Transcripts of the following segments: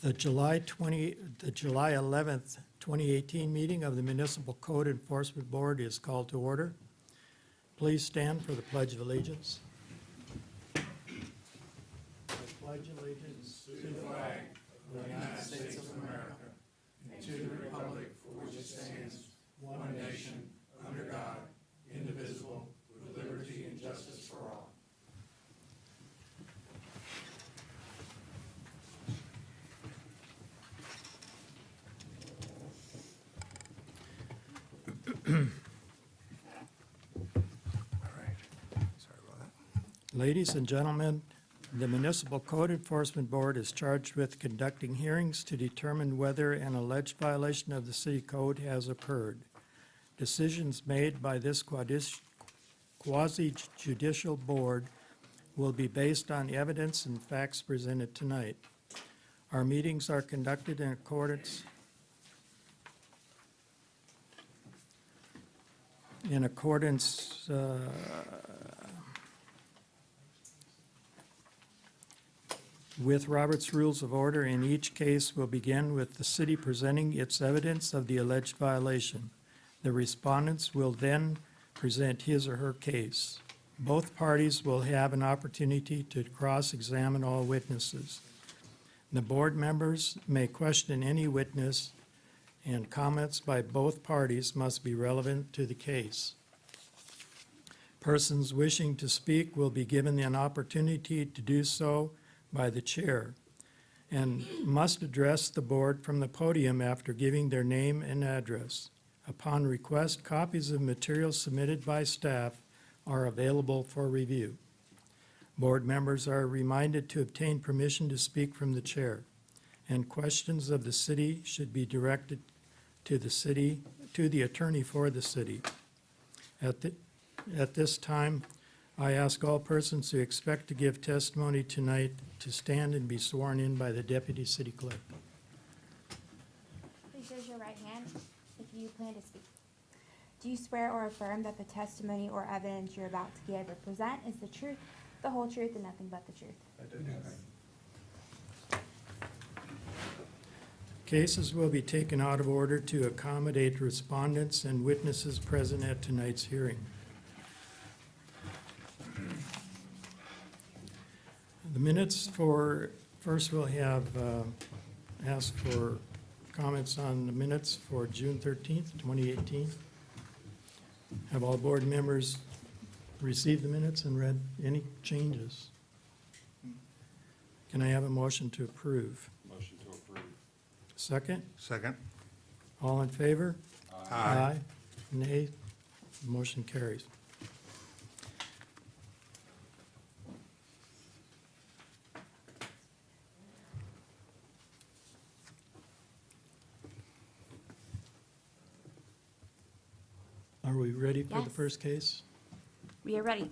The July 11th, 2018 meeting of the Municipal Code Enforcement Board is called to order. Please stand for the Pledge of Allegiance. I pledge allegiance to the flag of the United States of America and to the republic for which it stands, one nation, under God, indivisible, with liberty and justice for all. Ladies and gentlemen, the Municipal Code Enforcement Board is charged with conducting hearings to determine whether an alleged violation of the city code has occurred. Decisions made by this quasi-judicial board will be based on evidence and facts presented tonight. Our meetings are conducted in accordance with Robert's Rules of Order. In each case will begin with the city presenting its evidence of the alleged violation. The respondents will then present his or her case. Both parties will have an opportunity to cross-examine all witnesses. The board members may question any witness, and comments by both parties must be relevant to the case. Persons wishing to speak will be given an opportunity to do so by the chair and must address the board from the podium after giving their name and address. Upon request, copies of materials submitted by staff are available for review. Board members are reminded to obtain permission to speak from the chair, and questions of the city should be directed to the attorney for the city. At this time, I ask all persons who expect to give testimony tonight to stand and be sworn in by the Deputy City Clerk. Please raise your right hand if you plan to speak. Do you swear or affirm that the testimony or evidence you're about to give or present is the truth, the whole truth, and nothing but the truth? I do. Yes. Cases will be taken out of order to accommodate respondents and witnesses present at tonight's hearing. The minutes first we'll have ask for comments on the minutes for June 13th, 2018. Have all board members received the minutes and read any changes? Can I have a motion to approve? Motion to approve. Second? Second. All in favor? Aye. Nay? Motion carries. Are we ready for the Yes. first case? We are ready.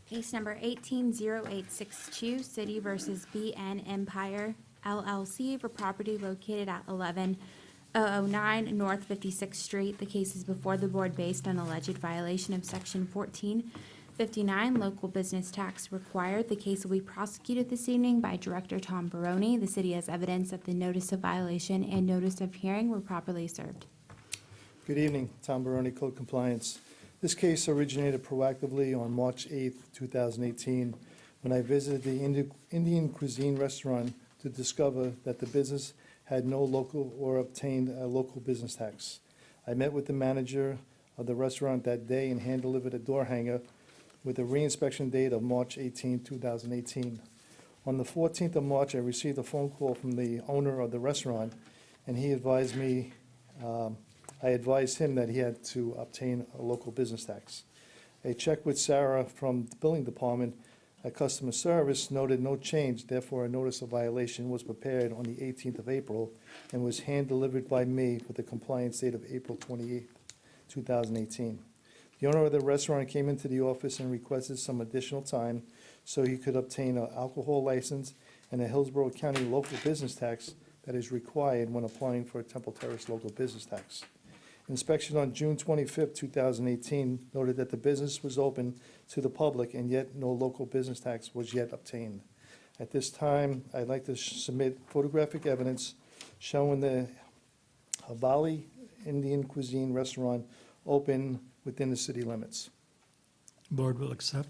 Case number 180862, City versus BN Empire LLC for property located at 11009 North 56th Street. The case is before the board based on alleged violation of Section 1459, local business tax required. The case will be prosecuted this evening by Director Tom Baroni. The city has evidence that the notice of violation and notice of hearing were properly served. Good evening, Tom Baroni, Code Compliance. This case originated proactively on March 8th, 2018, when I visited the Indian cuisine restaurant to discover that the business had no local or obtained a local business tax. I met with the manager of the restaurant that day and hand-delivered a door hanger with a reinspection date of March 18, 2018. On the 14th of March, I received a phone call from the owner of the restaurant, and he advised me, I advised him that he had to obtain a local business tax. A check with Sarah from the billing department at customer service noted no change, therefore a notice of violation was prepared on the 18th of April and was hand-delivered by me with a compliance date of April 28th, 2018. The owner of the restaurant came into the office and requested some additional time so he could obtain an alcohol license and a Hillsborough County local business tax that is required when applying for a Temple Terrace local business tax. Inspection on June 25th, 2018 noted that the business was open to the public and yet no local business tax was yet obtained. At this time, I'd like to submit photographic evidence showing the Havali Indian Cuisine restaurant open within the city limits. Board will accept.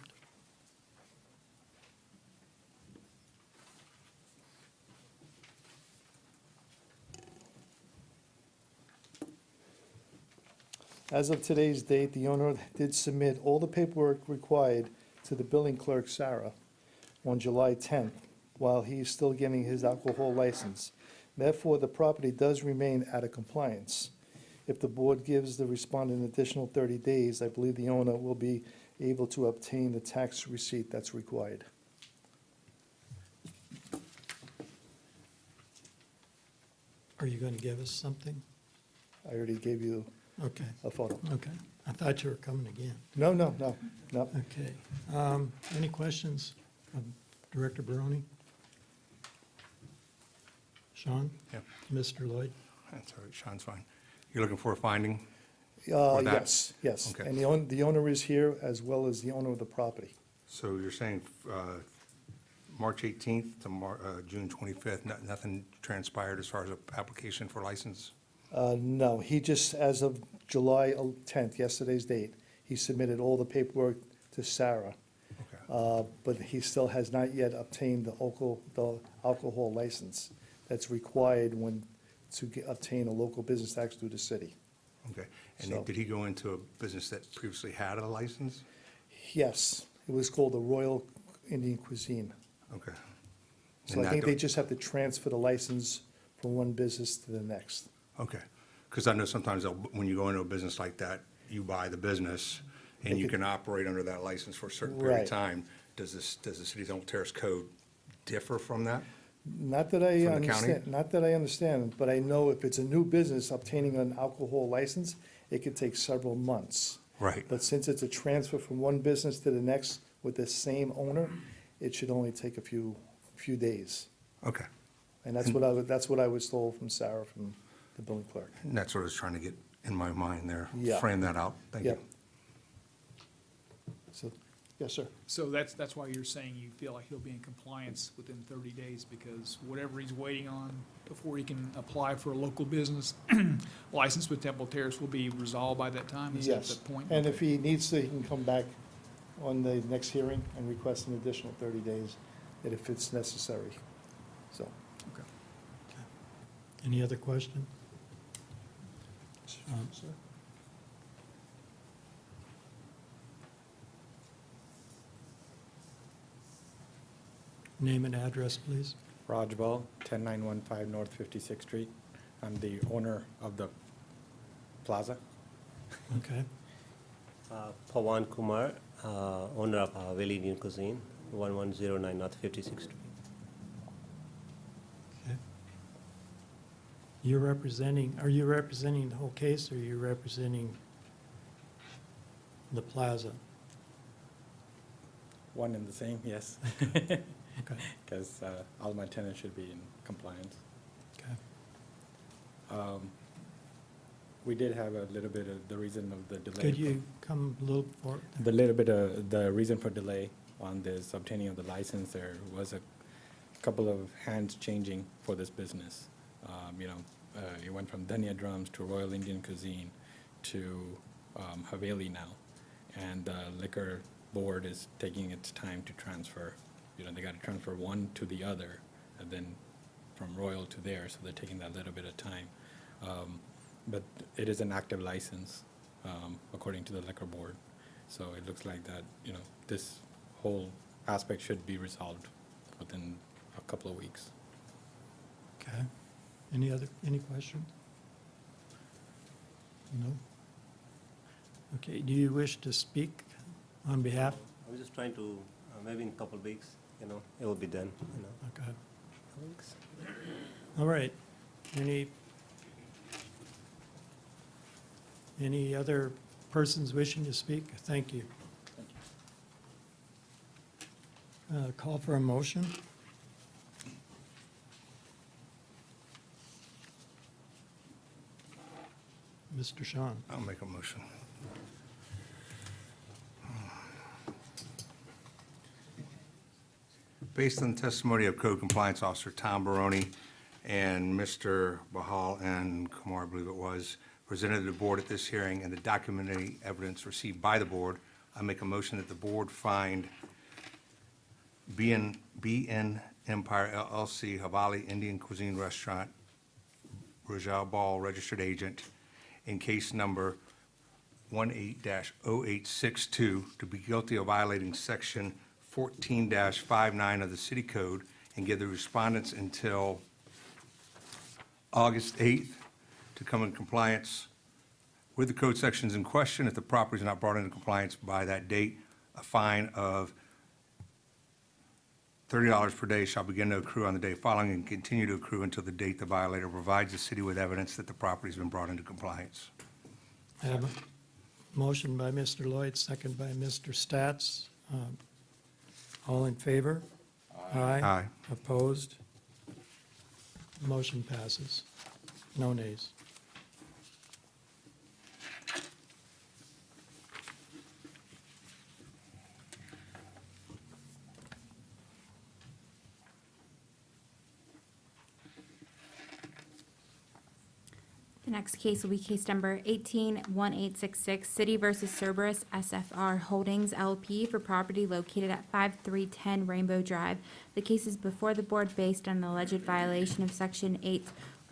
As of today's date, the owner did submit all the paperwork required to the billing clerk, Sarah, on July 10th, while he's still getting his alcohol license. Therefore, the property does remain out of compliance. If the board gives the respondent an additional 30 days, I believe the owner will be able to obtain the tax receipt that's required. Are you going to give us something? I already gave you Okay, a photo. okay. I thought you were coming again. No. Okay. Any questions of Director Barone? Sean? Yeah, Mr. Lloyd? that's all right, Sean's fine. You're looking for a finding? For that? Yes. Okay. And the owner is here as well as the owner of the property. So you're saying March 18th to June 25th, nothing transpired as far as an application for license? No, he just, as of July 10th, yesterday's date, he submitted all the paperwork to Sarah. Okay. But he still has not yet obtained the alcohol license that's required to obtain a local business tax through the city. Okay. And So- did he go into a business that previously had a license? Yes, it was called the Royal Indian Cuisine. Okay. So And I that think do- they just have to transfer the license from one business to the next. Okay. Because I know sometimes when you go into a business like that, you buy the business and you can operate under that license for a certain period Right. of time. Does the city's own Terrace code differ from that? Not that I From the county? understand, not that I understand, but I know if it's a new business obtaining an alcohol license, it could take several months. Right. But since it's a transfer from one business to the next with the same owner, it should only take a few days. Okay. And that's what I was told from Sarah, from the billing clerk. And that's what I was trying to get in my mind there. Yeah. Frame that out. Thank Yeah. you. So, yes, sir. So that's why you're saying you feel like he'll be in compliance within 30 days, because whatever he's waiting on before he can apply for a local business license with Temple Terrace will be resolved by that time? Is that Yes. the point? And if he needs to, he can come back on the next hearing and request an additional 30 days if it's necessary. So, Okay. Any other question? sir. Name and address, please. Raj Bal, 10915 North 56th Street. I'm the owner of the plaza. Okay. Pawan Kumar, owner of Haveli Indian Cuisine, 1109 North 56th Street. Okay. Are you representing the whole case, or are you representing the plaza? One and the same, yes, Okay, because all my tenants should be in compliance. okay. We did have a little bit of the reason of the delay. Could you come a little forward? The little bit of the reason for delay on this obtaining of the license, there was a couple of hands changing for this business. It went from Dhania Drums to Royal Indian Cuisine to Haveli now. And the liquor board is taking its time to transfer. They got to transfer one to the other, and then from Royal to there, so they're taking that little bit of time. but it is an active license, according to the liquor board. So it looks like that, this whole aspect should be resolved within a couple of weeks. Okay. Any questions? No? Okay, do you wish to speak on behalf? I'm just trying to, maybe in a couple of weeks, it will be done, Okay. Couple weeks. All right. Any other persons wishing to speak? Thank you. Call for a motion. Mr. Sean. I'll make a motion. Based on the testimony of Code Compliance Officer Tom Baroni and Mr. Bahal and Kumar, I believe it was, presented to the board at this hearing and the documentary evidence received by the board, I make a motion that the board find BN Empire LLC, Havali Indian Cuisine Restaurant, Rajal Ball, registered agent, in case number 18-0862, to be guilty of violating section 14-59 of the city code, and give the respondents until August 8th to come in compliance with the code sections in question. If the property is not brought into compliance by that date, a fine of $30 per day shall begin to accrue on the day following and continue to accrue until the date the violator provides the city with evidence that the property has been brought into compliance. I have a motion by Mr. Lloyd, second by Mr. Stats. All in favor? Aye. Aye. Opposed? Motion passes. No nays. The next case will be case number 18-1866, City versus Cerberus SFR Holdings LP for property located at 5310 Rainbow Drive. The case is before the board based on an alleged violation of Section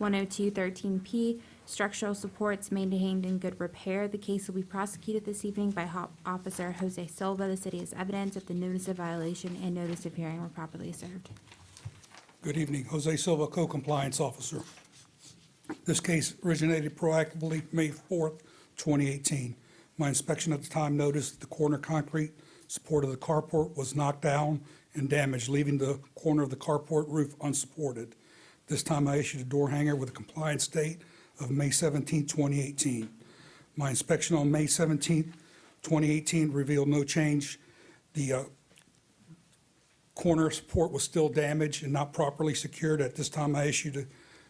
810213P, structural supports maintained in good repair. The case will be prosecuted this evening by Officer Jose Silva. The city has evidence that the notice of violation and notice of hearing were properly served. Good evening, Jose Silva, Co-Compliance Officer. This case originated proactively May 4th, 2018. My inspection at the time noticed the corner concrete support of the carport was knocked down and damaged, leaving the corner of the carport roof unsupported. This time I issued a door hanger with a compliance date of May 17, 2018. My inspection on May 17, 2018 revealed no change. The corner support was still damaged and not properly secured. At this time, I issued a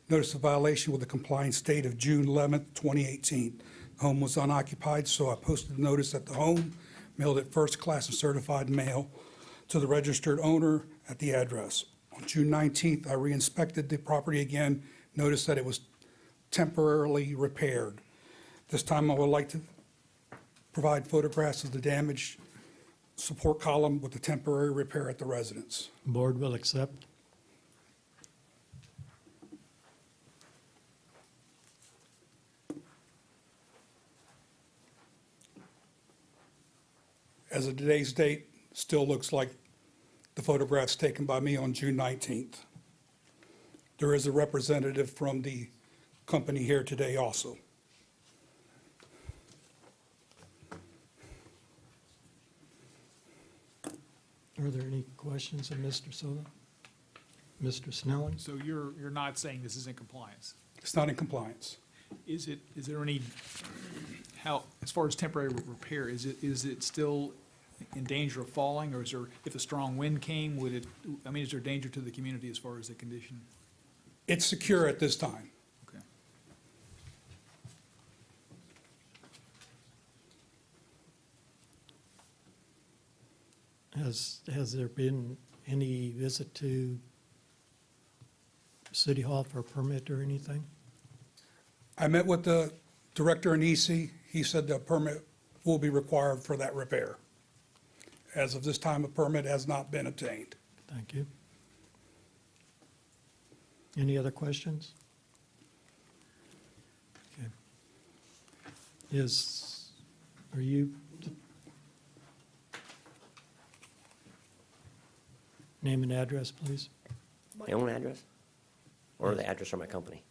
notice of violation with a compliance date of June 11th, 2018. The home was unoccupied, so I posted a notice at the home, mailed it first class and certified mail to the registered owner at the address. On June 19th, I re-inspected the property again, noticed that it was temporarily repaired. This time, I would like to provide photographs of the damaged support column with the temporary repair at the residence. Board will accept. As of today's date, still looks like the photographs taken by me on June 19th. There is a representative from the company here today also. Are there any questions of Mr. Silva? Mr. Snelling? So you're not saying this is in compliance? It's not in compliance. Is there any, as far as temporary repair, is it still in danger of falling, or is there, if a strong wind came, is there danger to the community as far as the condition? It's secure at this time. Okay. Has there been any visit to City Hall for a permit or anything? I met with the director in EC. He said the permit will be required for that repair. As of this time, a permit has not been obtained. Thank you. Any other questions? Okay. Are you? Name and address, please. My own address? Or the address for my company?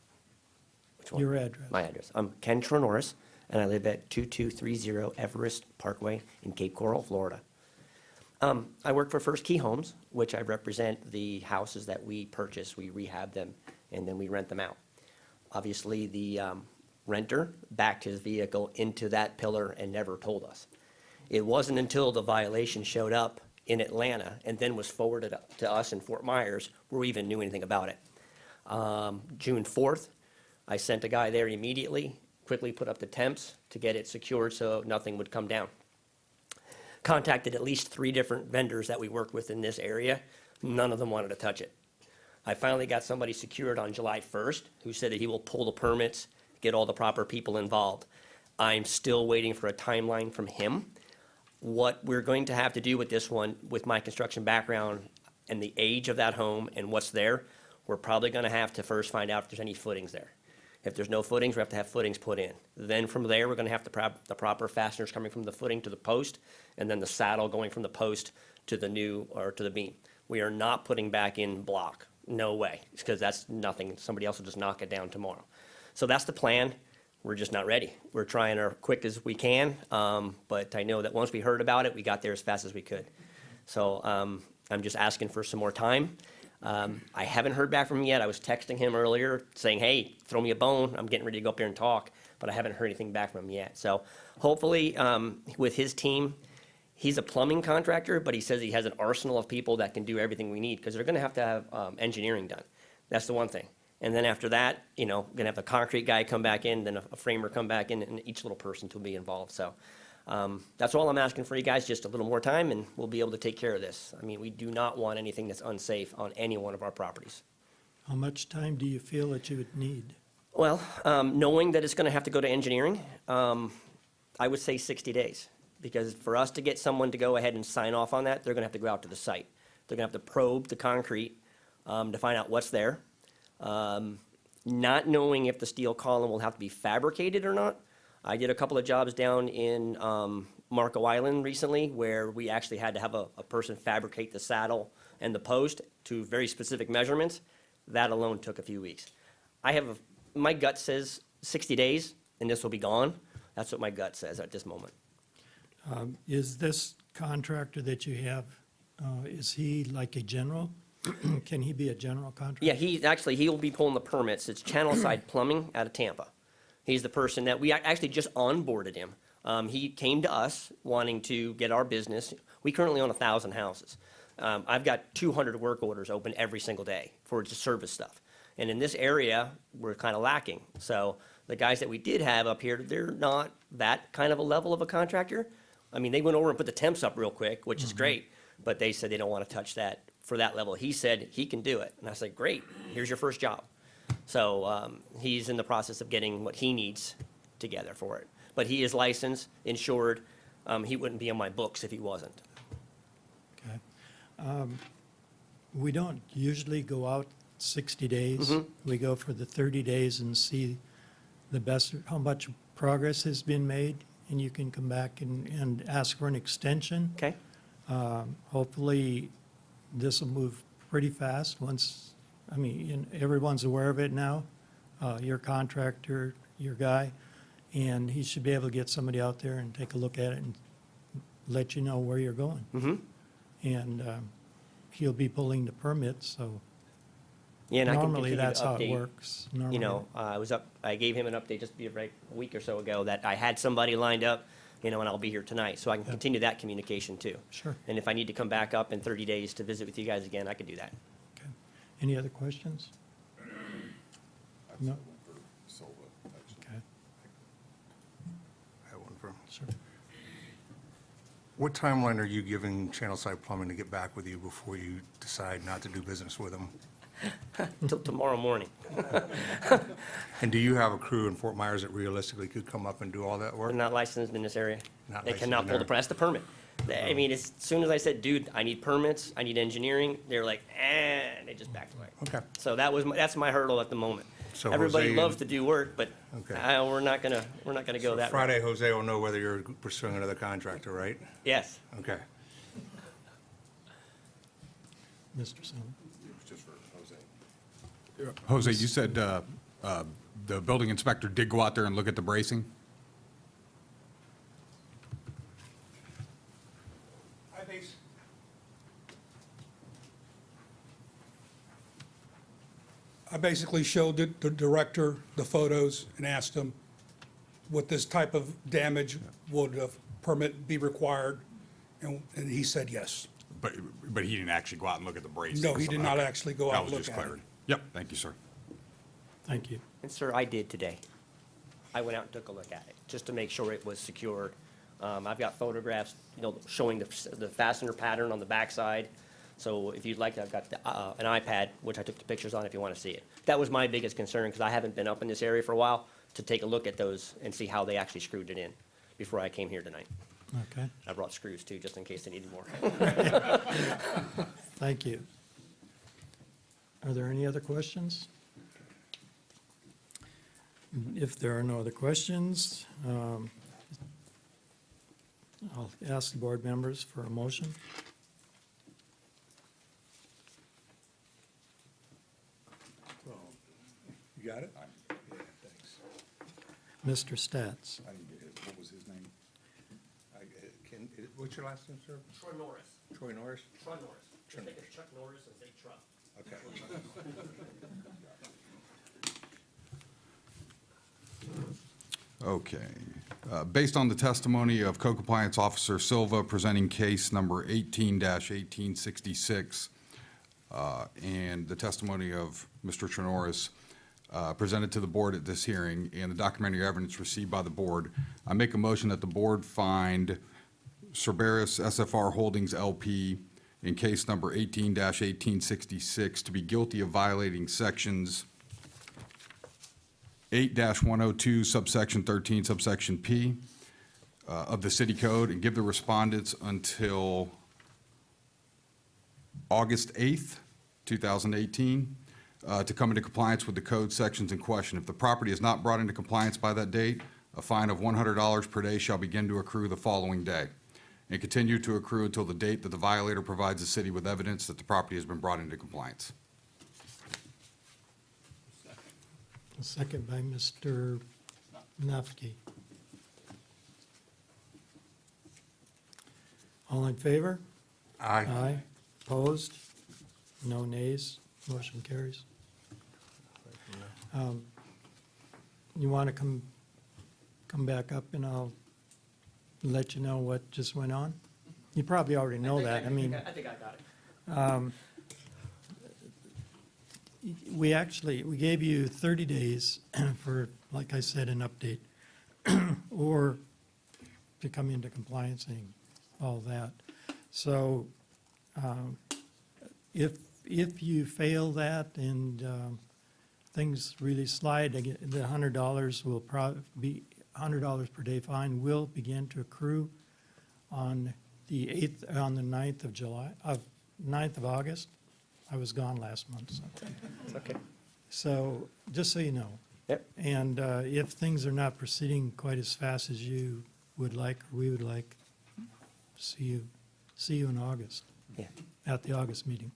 Which one? Your address. My address. I'm Ken Tronoris, and I live at 2230 Everest Parkway in Cape Coral, Florida. I work for First Key Homes, which I represent the houses that we purchase, we rehab them, and then we rent them out. Obviously, the renter backed his vehicle into that pillar and never told us. It wasn't until the violation showed up in Atlanta and then was forwarded up to us in Fort Myers where we even knew anything about it. June 4th, I sent a guy there immediately, quickly put up the temps to get it secured so nothing would come down. Contacted at least 3 different vendors that we work with in this area. None of them wanted to touch it. I finally got somebody secured on July 1st who said that he will pull the permits, get all the proper people involved. I'm still waiting for a timeline from him. What we're going to have to do with this one, with my construction background and the age of that home and what's there, we're probably going to have to first find out if there's any footings there. If there's no footings, we have to have footings put in. Then from there, we're going to have the proper fasteners coming from the footing to the post, and then the saddle going from the post to the new, or to the beam. We are not putting back in block. No way, because that's nothing. Somebody else will just knock it down tomorrow. So that's the plan. We're just not ready. We're trying our quick as we can, but I know that once we heard about it, we got there as fast as we could. So I'm just asking for some more time. I haven't heard back from him yet. I was texting him earlier saying, hey, throw me a bone. I'm getting ready to go up there and talk, but I haven't heard anything back from him yet. So hopefully, with his team, he's a plumbing contractor, but he says he has an arsenal of people that can do everything we need, because they're gonna have to have engineering done. That's the one thing. And then after that, gonna have the concrete guy come back in, then a framer come back in, and each little person to be involved. So that's all I'm asking for you guys, just a little more time, and we'll be able to take care of this. I mean, we do not want anything that's unsafe on any one of our properties. How much time do you feel that you would need? Well, knowing that it's gonna have to go to engineering, I would say 60 days. Because for us to get someone to go ahead and sign off on that, they're gonna have to go out to the site. They're gonna have to probe the concrete to find out what's there. Not knowing if the steel column will have to be fabricated or not. I did a couple of jobs down in Marco Island recently where we actually had to have a person fabricate the saddle and the post to very specific measurements. That alone took a few weeks. My gut says 60 days and this will be gone. That's what my gut says at this moment. Is this contractor that you have, is he like a general? Can he be a general contractor? Yeah, he will be pulling the permits. It's Channel Side Plumbing out of Tampa. He's the person that we actually just onboarded him. He came to us wanting to get our business. We currently own 1,000 houses. I've got 200 work orders open every single day for just service stuff. And in this area, we're kind of lacking. So the guys that we did have up here, they're not that kind of a level of a contractor. I mean, they went over and put the temps up real quick, which is great, but they said they don't want to touch that for that level. He said he can do it. And I said, great, here's your first job. So he's in the process of getting what he needs together for it. But he is licensed, insured. He wouldn't be on my books if he wasn't. Okay. We don't usually go out 60 days. Mhm. We go for the 30 days and see how much progress has been made, and you can come back and ask for an extension. Okay? Hopefully, this will move pretty fast once, everyone's aware of it now, your contractor, your guy, and he should be able to get somebody out there and take a look at it and let you know where you're going. Mm-hmm. And he'll be pulling the permits, so Yeah, and I can normally continue to that's how it update. works. Normally. I gave him an update just a week or so ago that I had somebody lined up, and I'll be here tonight. So I can continue that communication too. Sure. And if I need to come back up in 30 days to visit with you guys again, I can do that. Okay. Any other questions? No? Okay, I have one for him. sure. What timeline are you giving Channel Side Plumbing to get back with you before you decide not to do business with them? Until tomorrow morning. And do you have a crew in Fort Myers that realistically could come up and do all that We're work? not licensed in this area. Not They licensed cannot in pull the, there. that's the permit. I mean, as soon as I said, dude, I need permits, I need engineering, they're like, they just backed away. Okay. So that's my hurdle at the moment. So Everybody Jose loves to do work, but Okay. we're not gonna go So that route. Friday, Jose will know whether you're pursuing another contractor, right? Yes. Okay. Mr. Sullivan. Jose, you said the building inspector did go out there and look at the bracing? Hi, Pace. I basically showed the director the photos and asked him would this type of damage, would a permit be required? And he said yes. But he didn't actually go out and look at the bracing? No, he did not Okay. actually go out That and was look just at it. clarity. Yep, thank you, sir. Thank you. And sir, I did today. I went out and took a look at it, just to make sure it was secured. I've got photographs, showing the fastener pattern on the backside. So if you'd like, I've got an iPad, which I took the pictures on if you want to see it. That was my biggest concern, because I haven't been up in this area for a while, to take a look at those and see how they actually screwed it in before I came here tonight. Okay, I brought screws too, just in case they needed more. thank you. Are there any other questions? If there are no other questions, I'll ask the board members for a motion. You got it? Mr. Stats. I didn't get it. What was his name? What's your last name, sir? Troy Norris. Troy Norris? Troy Norris. Just think of Chuck Norris and say Truck. Okay. Okay. Based on the testimony of Code Compliance Officer Silva presenting case number 18-1866, and the testimony of Mr. Trenoris presented to the board at this hearing, and the documentary evidence received by the board, I make a motion that the board find Cerberus SFR Holdings LP in case number 18-1866 to be guilty of violating sections 8-102 subsection 13 subsection P of the city code, and give the respondents until August 8th, 2018, to come into compliance with the code sections in question. If the property is not brought into compliance by that date, a fine of $100 per day shall begin to accrue the following day, and continue to accrue until the date that the violator provides the city with evidence that the property has been brought into compliance. A second by Mr. Nafke. All in favor? Aye. Aye. Opposed? No nays? Motion carries. You want to come back up and I'll let you know what just went on? You probably already know that. I mean, I think I got it. we gave you 30 days for, like I said, an update, or to come into compliance and all that. So if you fail that and things really slide, the $100 will probably be, $100 per day fine will begin to accrue on the 8th, on the 9th of July, 9th of August. I was gone last month, so. It's okay. So, just so you know. Yep. And if things are not proceeding quite as fast as you would like, or we would like, see you in August, Yeah, at the August meeting,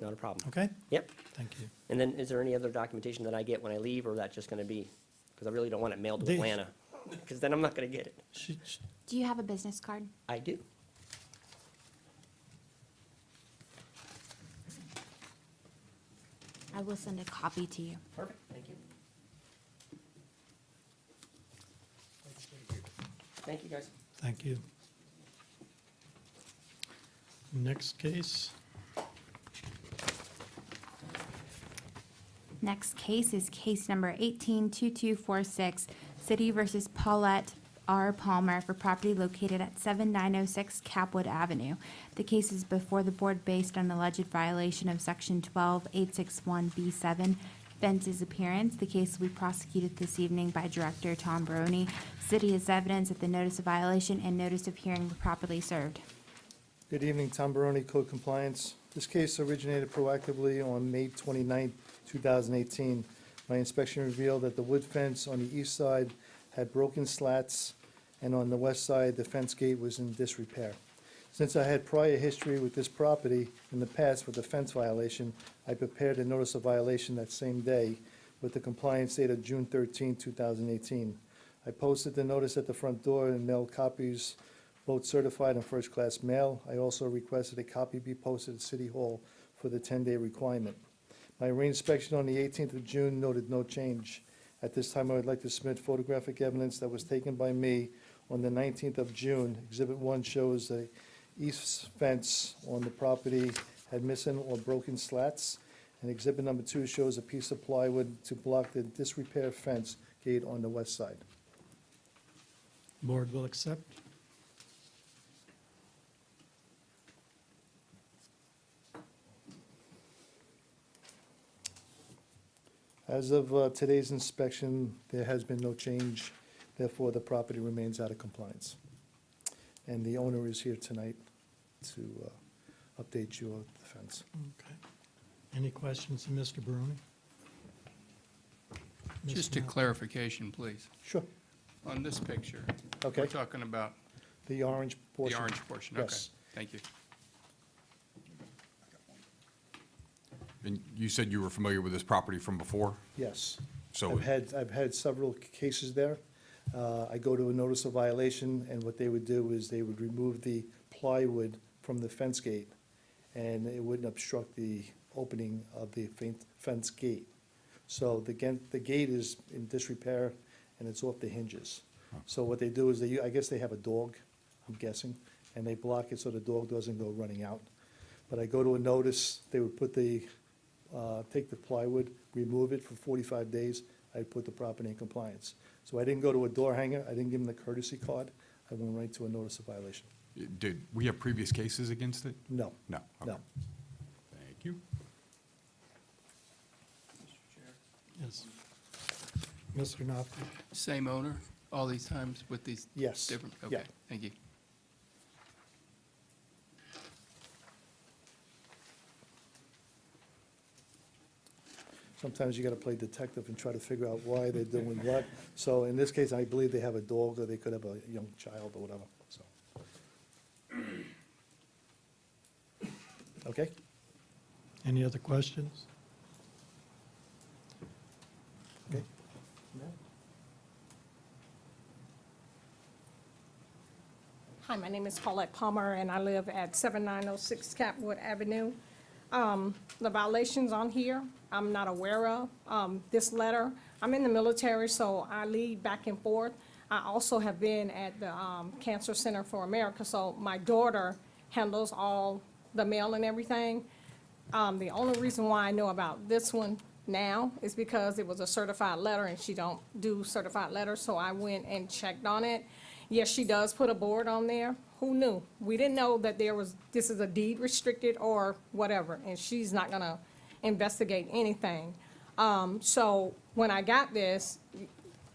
not a problem. okay? Yep. Thank you. And then is there any other documentation that I get when I leave, or that's just gonna be, because I really don't want it mailed to They- Atlanta, because then I'm not gonna get it. Do you have a business card? I do. I will send a copy to you. Perfect, thank you. Thank you, guys. Thank you. Next case, Next case is case number 182246, City versus Paulette R. Palmer for property located at 7906 Capwood Avenue. The case is before the board based on alleged violation of Section 12861B7, fences appearance. The case will be prosecuted this evening by Director Tom Baroni. City has evidence that the notice of violation and notice of hearing were properly served. Good evening, Tom Baroni, Code Compliance. This case originated proactively on May 29, 2018. My inspection revealed that the wood fence on the east side had broken slats, and on the west side, the fence gate was in disrepair. Since I had prior history with this property in the past with a fence violation, I prepared a notice of violation that same day with the compliance date of June 13, 2018. I posted the notice at the front door and mailed copies, both certified and first-class mail. I also requested a copy be posted at City Hall for the 10-day requirement. My reinspection on the 18th of June noted no change. At this time, I would like to submit photographic evidence that was taken by me on the 19th of June. Exhibit 1 shows the east fence on the property had missing or broken slats, and exhibit number 2 shows a piece of plywood to block the disrepair fence gate on the west side. Board will accept. As of today's inspection, there has been no change, therefore the property remains out of compliance. And the owner is here tonight to update you on the fence. Okay. Any questions of Mr. Barone? Just a clarification, please. Sure, On this picture, okay. we're talking about The orange the portion. orange portion. Okay, Yes. thank you. And you said you were familiar with this property from before? Yes. So I've had several cases there. I go to a notice of violation, and what they would do is they would remove the plywood from the fence gate, and it wouldn't obstruct the opening of the fence gate. So the gate is in disrepair, and it's off the hinges. So what they do is I guess they have a dog, I'm guessing, and they block it so the dog doesn't go running out. But I go to a notice, they would take the plywood, remove it for 45 days, I'd put the property in compliance. So I didn't go to a door hanger, I didn't give them the courtesy card, I went right to a notice of violation. did we have previous cases against it? No, No. Okay. no. Thank you. Yes. Mr. Knopf? Same owner all these times with these Yes. different? Yeah. Okay, thank you. Sometimes you gotta play detective and try to figure out why they're doing what. So in this case, I believe they have a dog, or they could have a young child or whatever, so. Okay? Any other questions? Okay. Hi, my name is Paulette Palmer, and I live at 7906 Capwood Avenue. The violations on here, I'm not aware of. This letter, I'm in the military, so I lead back and forth. I also have been at the Cancer Center for America, so my daughter handles all the mail and everything. The only reason why I know about this one now is because it was a certified letter, and she don't do certified letters, so I went and checked on it. Yes, she does put a board on there. Who knew? We didn't know that this is a deed restricted or whatever, and she's not gonna investigate anything. So when I got this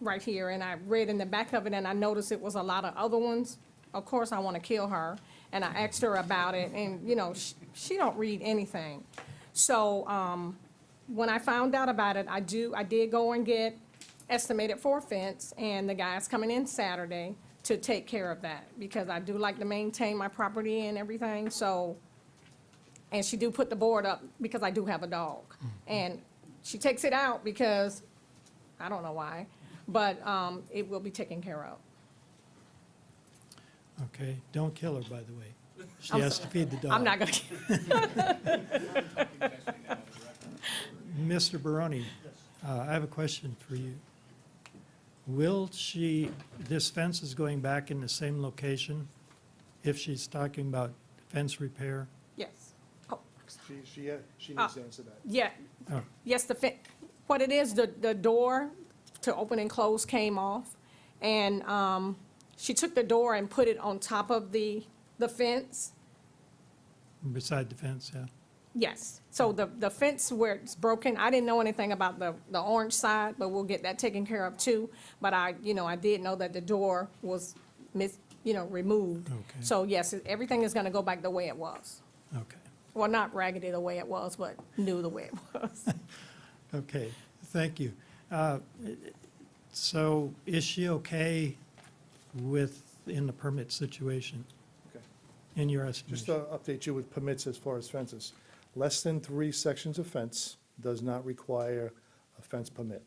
right here, and I read in the back of it, and I noticed it was a lot of other ones, of course I wanna kill her. And I asked her about it, and, you know, she don't read anything. So, when I found out about it, I did go and get estimated for a fence, and the guy's coming in Saturday to take care of that, because I do like to maintain my property and everything, so, and she do put the board up because I do have a dog. And she takes it out because, I don't know why, but, it will be taken care of. Okay, don't kill her, by the way. She I'm has to feed the dog. I'm not gonna, Mr. Barone, I have a question for you. Will this fence is going back in the same location if she's talking about fence repair? yes. Oh, I'm sorry. She needs to answer that. Yeah, Oh. yes, what it is, the door to open and close came off, and, she took the door and put it on top of the fence. Beside the fence, yeah. Yes, so the fence where it's broken, I didn't know anything about the orange side, but we'll get that taken care of too. But I did know that the door was removed. Okay. So yes, everything is gonna go back the way it was. Okay, Well, not raggedy the way it was, but new the way it was. okay, thank you. So is she okay in the permit situation, Okay. in your Just estimation? to update you with permits as far as fences. Less than 3 sections of fence does not require a fence permit.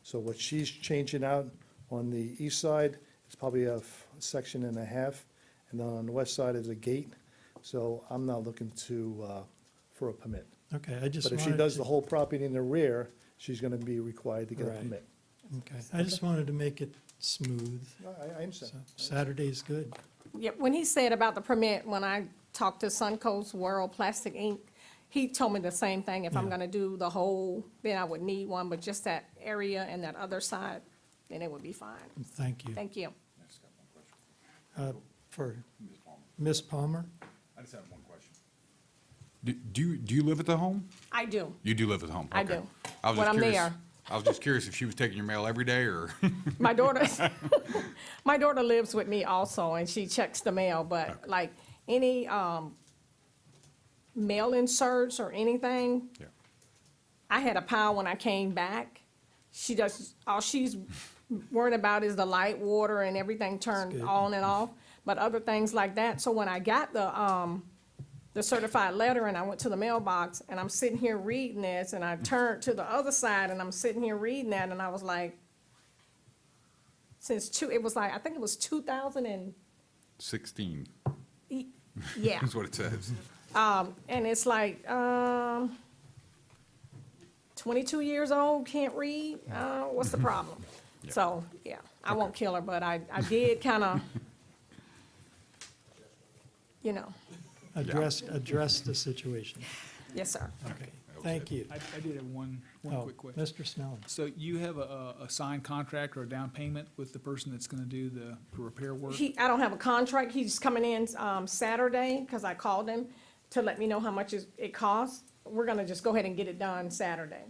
So what she's changing out on the east side is probably a section and a half, and then on the west side is a gate. So I'm not looking for a permit. Okay, I just But if wanted she does to- the whole property in the rear, she's gonna be required to get a Right. permit. Okay, I just wanted to make it smooth. No, I understand. So Saturday's good. Yeah, when he said about the permit, when I talked to Suncoast World Plastic Inc., he told me the same thing. If I'm Yeah. gonna do the whole, then I would need one, but just that area and that other side, then it would be fine. Thank you. Thank you. For Ms. Palmer? I just have one question. Do you live at the home? I do. You do live at the home? I Okay. do. I was When just I'm curious. there. I was just curious if she was taking your mail every day or, My daughter, my daughter lives with me also, and she checks the mail, but like any, mail inserts or anything, yeah. I had a pile when I came back. She does, all she's worried about is the light, water, and everything turned good. on and off, but other things like that. So when I got the certified letter and I went to the mailbox and I'm sitting here reading this and I turned to the other side and I'm sitting here reading that and I was like, it was like, I think it was 2000 and, 16 yeah. is what it says. And it's like, 22 years old, can't read, what's the problem? So, yeah, I won't kill her, but I did kind of, you know, Address the situation. yes, sir. Okay, thank you. I did have one Oh, quick question. Mr. Snelling. So you have a signed contract or a down payment with the person that's gonna do the repair work? I don't have a contract, he's coming in, Saturday, because I called him to let me know how much it costs. We're gonna just go ahead and get it done Saturday.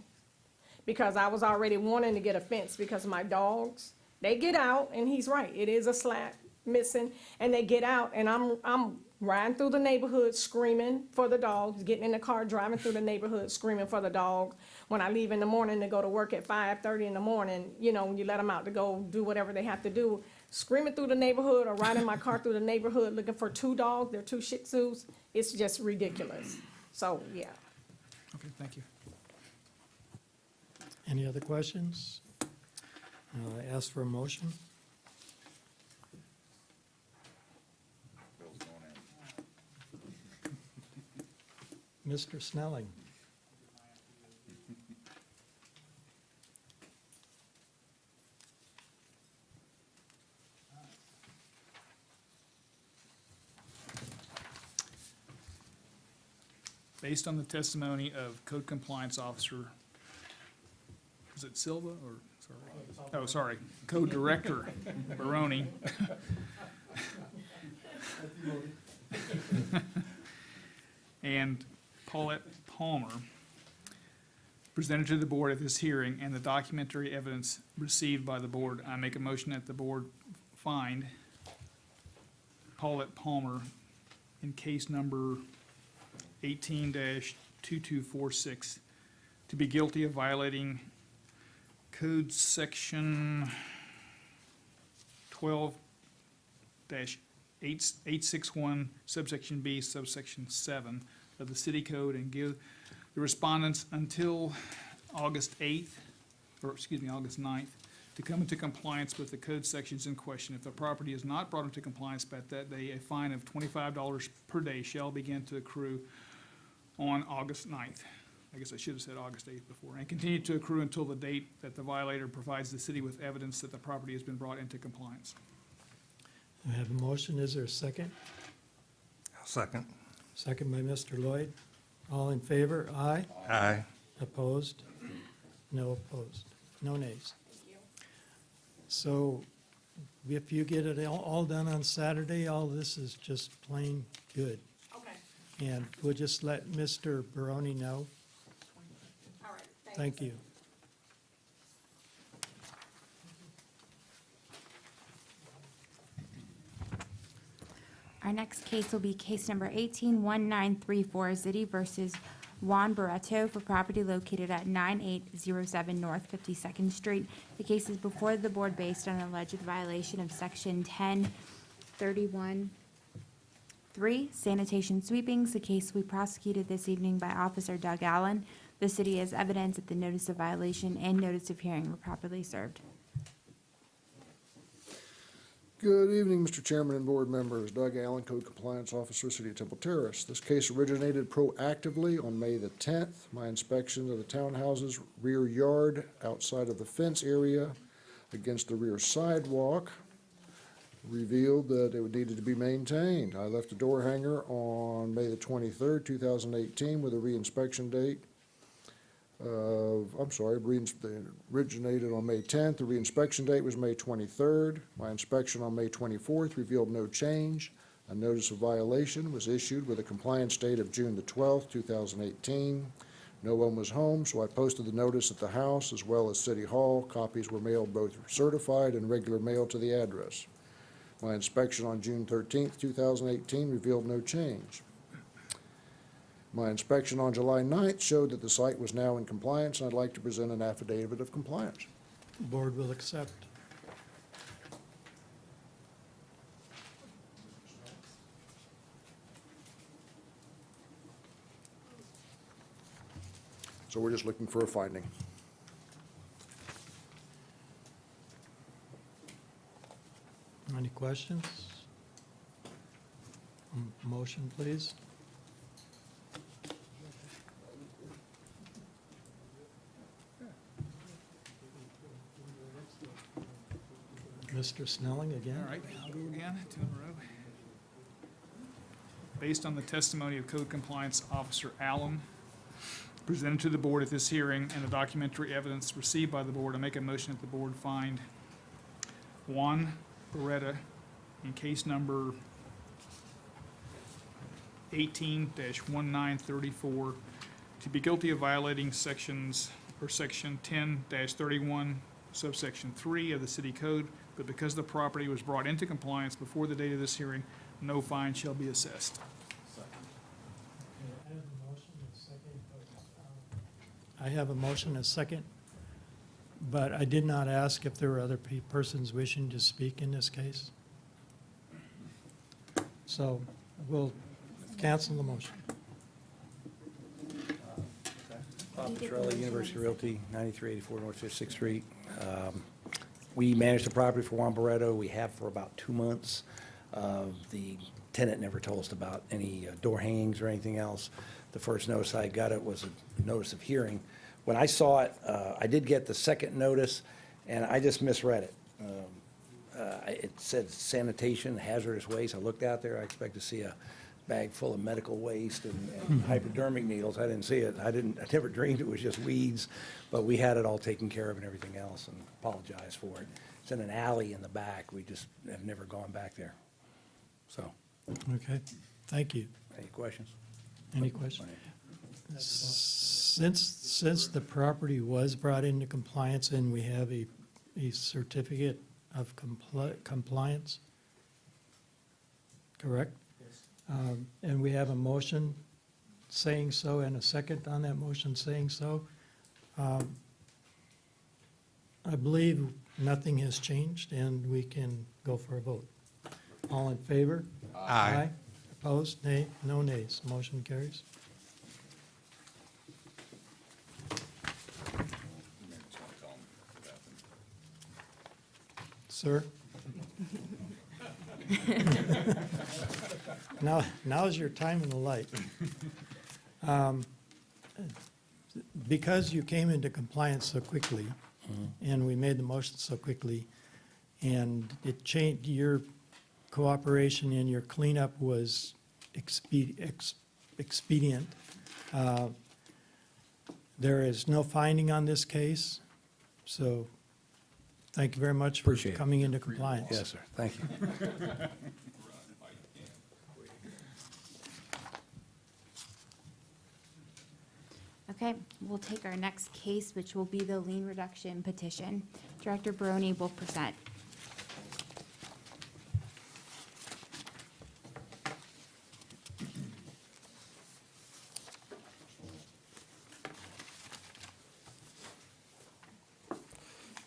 Because I was already wanting to get a fence because my dogs, they get out, and he's right, it is a slat missing, and they get out, and I'm riding through the neighborhood screaming for the dogs, getting in the car, driving through the neighborhood screaming for the dog. When I leave in the morning to go to work at 5:30 in the morning, you know, when you let them out to go do whatever they have to do, screaming through the neighborhood or riding my car through the neighborhood looking for 2 dogs, they're 2 Shih Tzus, it's just ridiculous. So, yeah. Okay, thank you. Any other questions? Ask for a motion. Mr. Snelling. Based on the testimony of Code Compliance Officer, is it Silva or, sorry? Oh, sorry, Code Director Baroni. And Paulette Palmer, presented to the board at this hearing, and the documentary evidence received by the board, I make a motion that the board find Paulette Palmer in case number 18-2246 to be guilty of violating Code Section 12-861 subsection B subsection 7 of the city code, and give the respondents until August 9th, to come into compliance with the code sections in question. If the property is not brought into compliance by that day, a fine of $25 per day shall begin to accrue on August 9th. I guess I should have said August 8th before, and continue to accrue until the date that the violator provides the city with evidence that the property has been brought into compliance. I have a motion. Is there a second? I'll second. Second by Mr. Lloyd. All in favor? Aye. Aye. Opposed? No opposed. No nays. So if you get it all done on Saturday, all this is just plain good. Okay, And we'll just let Mr. Baroni know. all right, Thank you. Our next case will be case number 181934, Zitty versus Juan Barreto for property located at 9807 North 52nd Street. The case is before the board based on an alleged violation of Section 1031-3 sanitation sweepings. The case will be prosecuted this evening by Officer Doug Allen. The city has evidence that the notice of violation and notice of hearing were properly served. Good evening, Mr. Chairman and board members. Doug Allen, Code Compliance Officer, City of Temple Terrace. This case originated proactively on May the 10th. My inspection of the townhouse's rear yard outside of the fence area against the rear sidewalk revealed that it needed to be maintained. I left a door hanger on May the 23rd, 2018 with a reinspection date originated on May 10th. The reinspection date was May 23rd. My inspection on May 24th revealed no change. A notice of violation was issued with a compliance date of June the 12th, 2018. No one was home, so I posted the notice at the house as well as City Hall. Copies were mailed both certified and regular mail to the address. My inspection on June 13th, 2018 revealed no change. My inspection on July 9th showed that the site was now in compliance, and I'd like to present an affidavit of compliance. Board will accept. So we're just looking for a finding. Any questions? Motion, please. Mr. Snelling again? All right, I'll go again, two in a row. Based on the testimony of Code Compliance Officer Allen, presented to the board at this hearing, and the documentary evidence received by the board, I make a motion that the board find Juan Beretta in case number 18-1934 to be guilty of violating Section 10-31, subsection 3 of the city code, but because the property was brought into compliance before the date of this hearing, no fine shall be assessed. I have a motion and a second, but I did not ask if there were other persons wishing to speak in this case. So we'll cancel the motion. Bob Petrelli, University Realty, 9384 North 56th Street. We managed the property for Juan Barreto. We have for about 2 months. The tenant never told us about any door hangings or anything else. The first notice I got it was a notice of hearing. When I saw it, I did get the second notice, and I just misread it. It said sanitation, hazardous waste. I looked out there, I expect to see a bag full of medical waste and hypodermic needles. I didn't see it. I never dreamed it was just weeds, but we had it all taken care of and everything else, and apologize for it. It's in an alley in the back. We just have never gone back there. So, Okay, thank you. any questions? Any questions? Since the property was brought into compliance and we have a certificate of compliance, correct? And we have a motion saying so and a second on that motion saying so. I believe nothing has changed and we can go for a vote. All in favor? Aye. Opposed? Nay? No nays. Motion carries. Sir? Now's your time in the light. Because you came into compliance so quickly, and we made the motion so quickly, and it changed, your cooperation and your cleanup was expedient. There is no finding on this case, so thank you very much for Appreciate it. coming into compliance. Yes, sir. Thank you. Okay, we'll take our next case, which will be the lien reduction petition. Director Barone will present.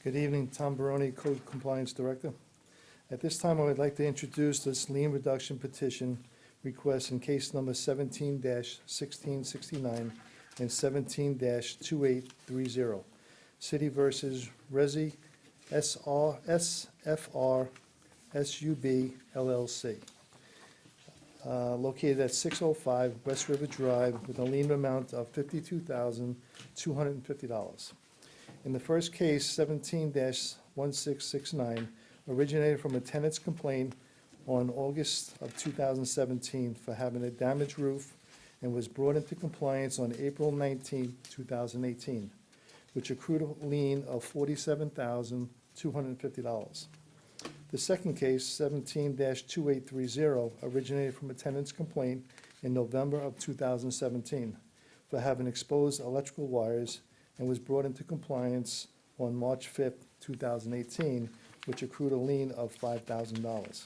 Good evening, Tom Baroni, Code Compliance Director. At this time, I would like to introduce this lien reduction petition request in case number 17-1669 and 17-2830. City versus Resi SFR SUB LLC. Located at 605 West River Drive with a lien amount of $52,250. In the first case, 17-1669, originated from a tenant's complaint on August of 2017 for having a damaged roof and was brought into compliance on April 19, 2018, which accrued a lien of $47,250. The second case, 17-2830, originated from a tenant's complaint in November of 2017 for having exposed electrical wires and was brought into compliance on March 5, 2018, which accrued a lien of $5,000.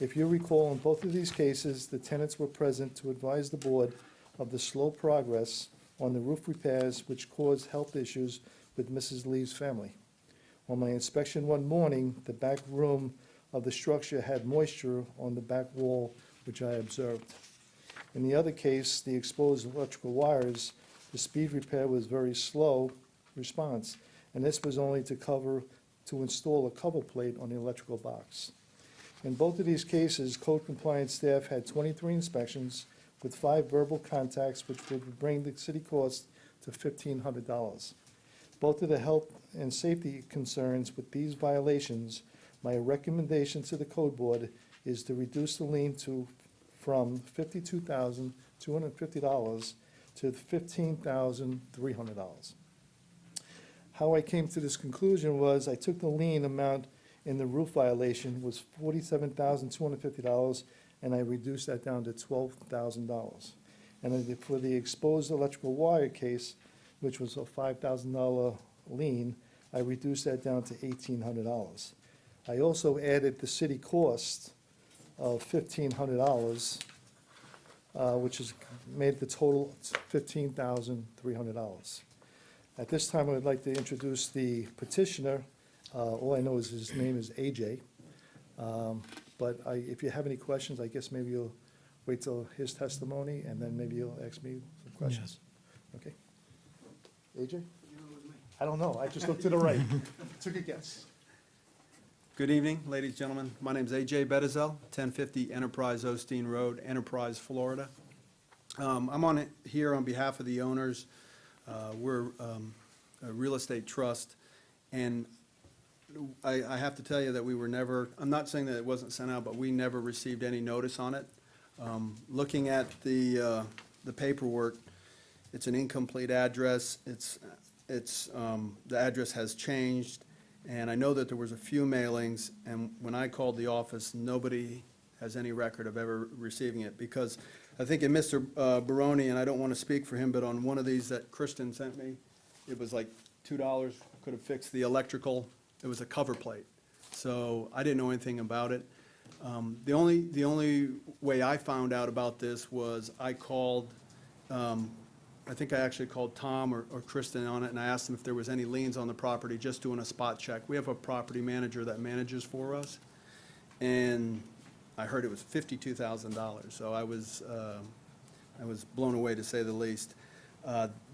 If you recall, in both of these cases, the tenants were present to advise the board of the slow progress on the roof repairs which caused health issues with Mrs. Lee's family. On my inspection one morning, the back room of the structure had moisture on the back wall, which I observed. In the other case, the exposed electrical wires, the speed repair was very slow response, and this was only to install a cover plate on the electrical box. In both of these cases, code compliance staff had 23 inspections with 5 verbal contacts, which would bring the city cost to $1,500. Both of the health and safety concerns with these violations, my recommendation to the code board is to reduce the lien from $52,250 to $15,300. How I came to this conclusion was I took the lien amount in the roof violation was $47,250, and I reduced that down to $12,000. And then for the exposed electrical wire case, which was a $5,000 lien, I reduced that down to $1,800. I also added the city cost of $1,500, which has made the total $15,300. At this time, I would like to introduce the petitioner. All I know is his name is AJ. But if you have any questions, I guess maybe you'll wait till his testimony, and then maybe you'll ask me some questions. Okay. AJ? I don't know. I just looked to the right. Took a guess. Good evening, ladies and gentlemen. My name is A.J. Bedizel, 1050 Enterprise Osteen Road, Enterprise, Florida. I'm on it here on behalf of the owners. We're a real estate trust, and I have to tell you that we were never, I'm not saying that it wasn't sent out, but we never received any notice on it. Looking at the paperwork, it's an incomplete address. The address has changed, and I know that there was a few mailings, and when I called the office, nobody has any record of ever receiving it, because I think in Mr. Baroni, and I don't want to speak for him, but on one of these that Kristen sent me, it was like $2, could have fixed the electrical. It was a cover plate, so I didn't know anything about it. The only way I found out about this was I called, I think I actually called Tom or Kristen on it, and I asked them if there was any liens on the property, just doing a spot check. We have a property manager that manages for us, and I heard it was $52,000, so I was blown away, to say the least.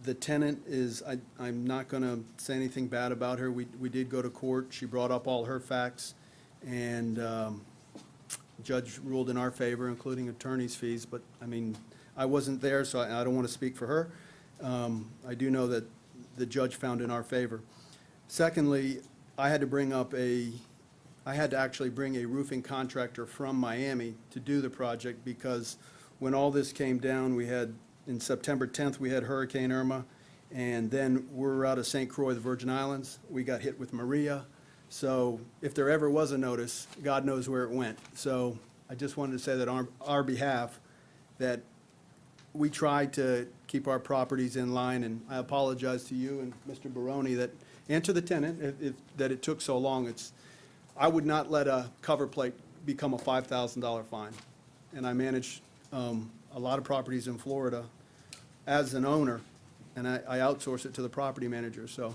The tenant is, I'm not going to say anything bad about her. We did go to court. She brought up all her facts, and judge ruled in our favor, including attorney's fees, but, I mean, I wasn't there, so I don't want to speak for her. I do know that the judge found in our favor. Secondly, I had to actually bring a roofing contractor from Miami to do the project, because when all this came down, in September 10th, we had Hurricane Irma, and then we're out of St. Croix, the Virgin Islands. We got hit with Maria. So if there ever was a notice, God knows where it went. So I just wanted to say that on our behalf, that we tried to keep our properties in line, and I apologize to you and Mr. Baroni and to the tenant that it took so long. I would not let a cover plate become a $5,000 fine. And I manage a lot of properties in Florida as an owner, and I outsource it to the property manager. So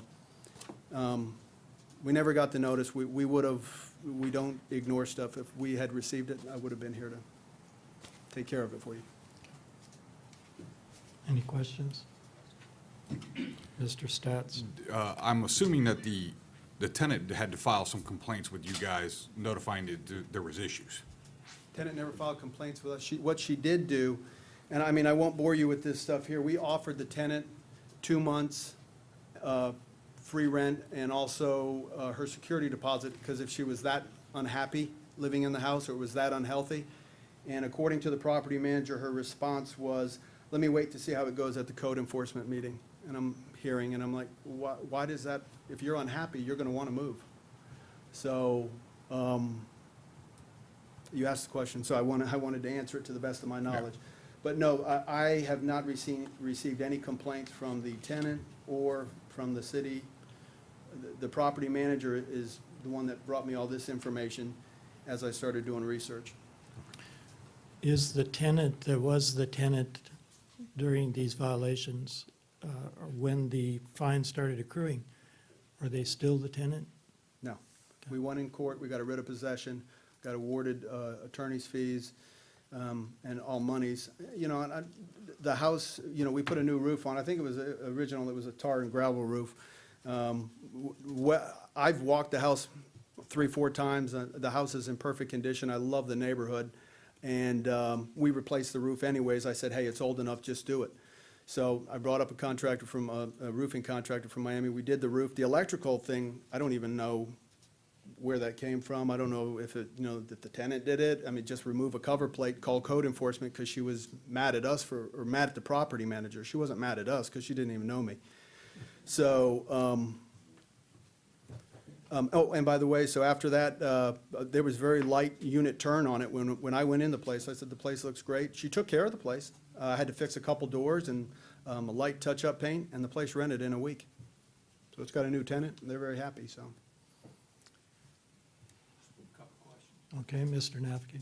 We never got the notice. We would have, we don't ignore stuff. If we had received it, I would have been here to take care of it for you. Any questions? Mr. Stats? I'm assuming that the tenant had to file some complaints with you guys notifying that there was issues. Tenant never filed complaints with us. What she did do, and I mean, I won't bore you with this stuff here, we offered the tenant 2 months free rent and also her security deposit, because if she was that unhappy living in the house or was that unhealthy, and according to the property manager, her response was, let me wait to see how it goes at the code enforcement meeting. And I'm hearing, and I'm like, why does that, if you're unhappy, you're gonna wanna move. So, you asked the question, so I wanted to answer it to the best of my knowledge. But no, I have not received any complaints from the tenant or from the city. The property manager is the one that brought me all this information as I started doing research. Is the tenant, that was the tenant during these violations, or when the fine started accruing, are they still the tenant? No. We won in court, we got a writ of possession, got awarded attorney's fees, and all monies. You know, and the house, you know, we put a new roof on. I think it was original, it was a tar and gravel roof. I've walked the house 3-4 times. The house is in perfect condition. I love the neighborhood. And we replaced the roof anyways. I said, hey, it's old enough, just do it. So I brought up a contractor from, a roofing contractor from Miami. We did the roof. The electrical thing, I don't even know where that came from. I don't know if it, you know, that the tenant did it. I mean, just remove a cover plate, call code enforcement because she was mad at us or mad at the property manager. She wasn't mad at us because she didn't even know me. So, oh, and by the way, so after that, there was very light unit turn on it. When I went in the place, I said, the place looks great. She took care of the place. I had to fix a couple doors and a light touch-up paint, and the place rented in a week. So it's got a new tenant, and they're very happy, so. Okay, Mr. Nafke?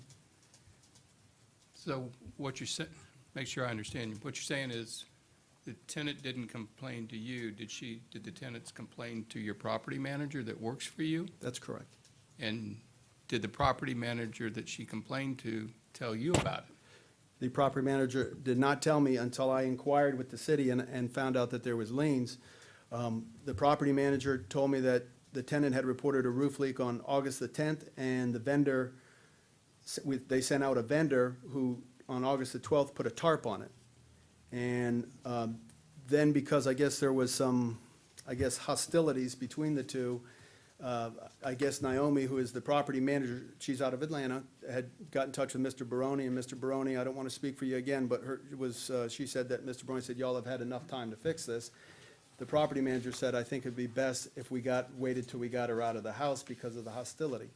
So what you're saying, make sure I understand you. What you're saying is the tenant didn't complain to you. Did the tenants complain to your property manager that works for you? That's correct. And did the property manager that she complained to tell you about it? The property manager did not tell me until I inquired with the city and found out that there was liens. The property manager told me that the tenant had reported a roof leak on August the 10th, and the vendor, they sent out a vendor who, on August the 12th, put a tarp on it. And then because I guess there was some, hostilities between the two, I guess Naomi, who is the property manager, she's out of Atlanta, had got in touch with Mr. Baroni, and Mr. Baroni, I don't want to speak for you again, but she said that Mr. Baroni said, y'all have had enough time to fix this. The property manager said, I think it'd be best if we waited till we got her out of the house because of the hostility.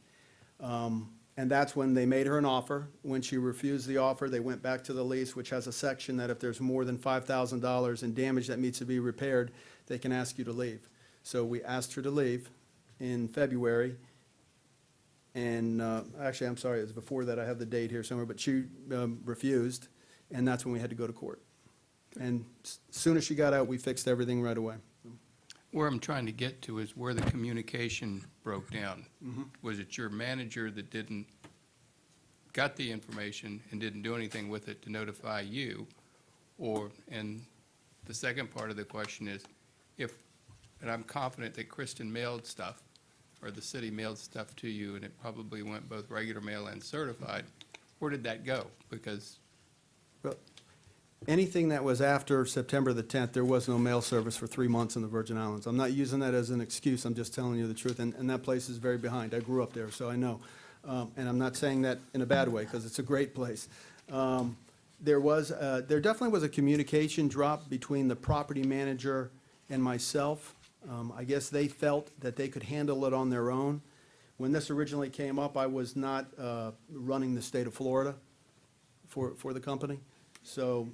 And that's when they made her an offer. When she refused the offer, they went back to the lease, which has a section that if there's more than $5,000 in damage that needs to be repaired, they can ask you to leave. So we asked her to leave in February. And actually, I'm sorry, it was before that. I have the date here somewhere, but she refused, and that's when we had to go to court. And as soon as she got out, we fixed everything right away. Where I'm trying to get to is where the communication broke down. Was it your manager that got the information and didn't do anything with it to notify you? And the second part of the question is, and I'm confident that Kristen mailed stuff, or the city mailed stuff to you, and it probably went both regular mail and certified, where did that go? Because anything that was after September the 10th, there was no mail service for 3 months in the Virgin Islands. I'm not using that as an excuse, I'm just telling you the truth, and that place is very behind. I grew up there, so I know. And I'm not saying that in a bad way, because it's a great place. There definitely was a communication drop between the property manager and myself. I guess they felt that they could handle it on their own. When this originally came up, I was not running the state of Florida for the company. So,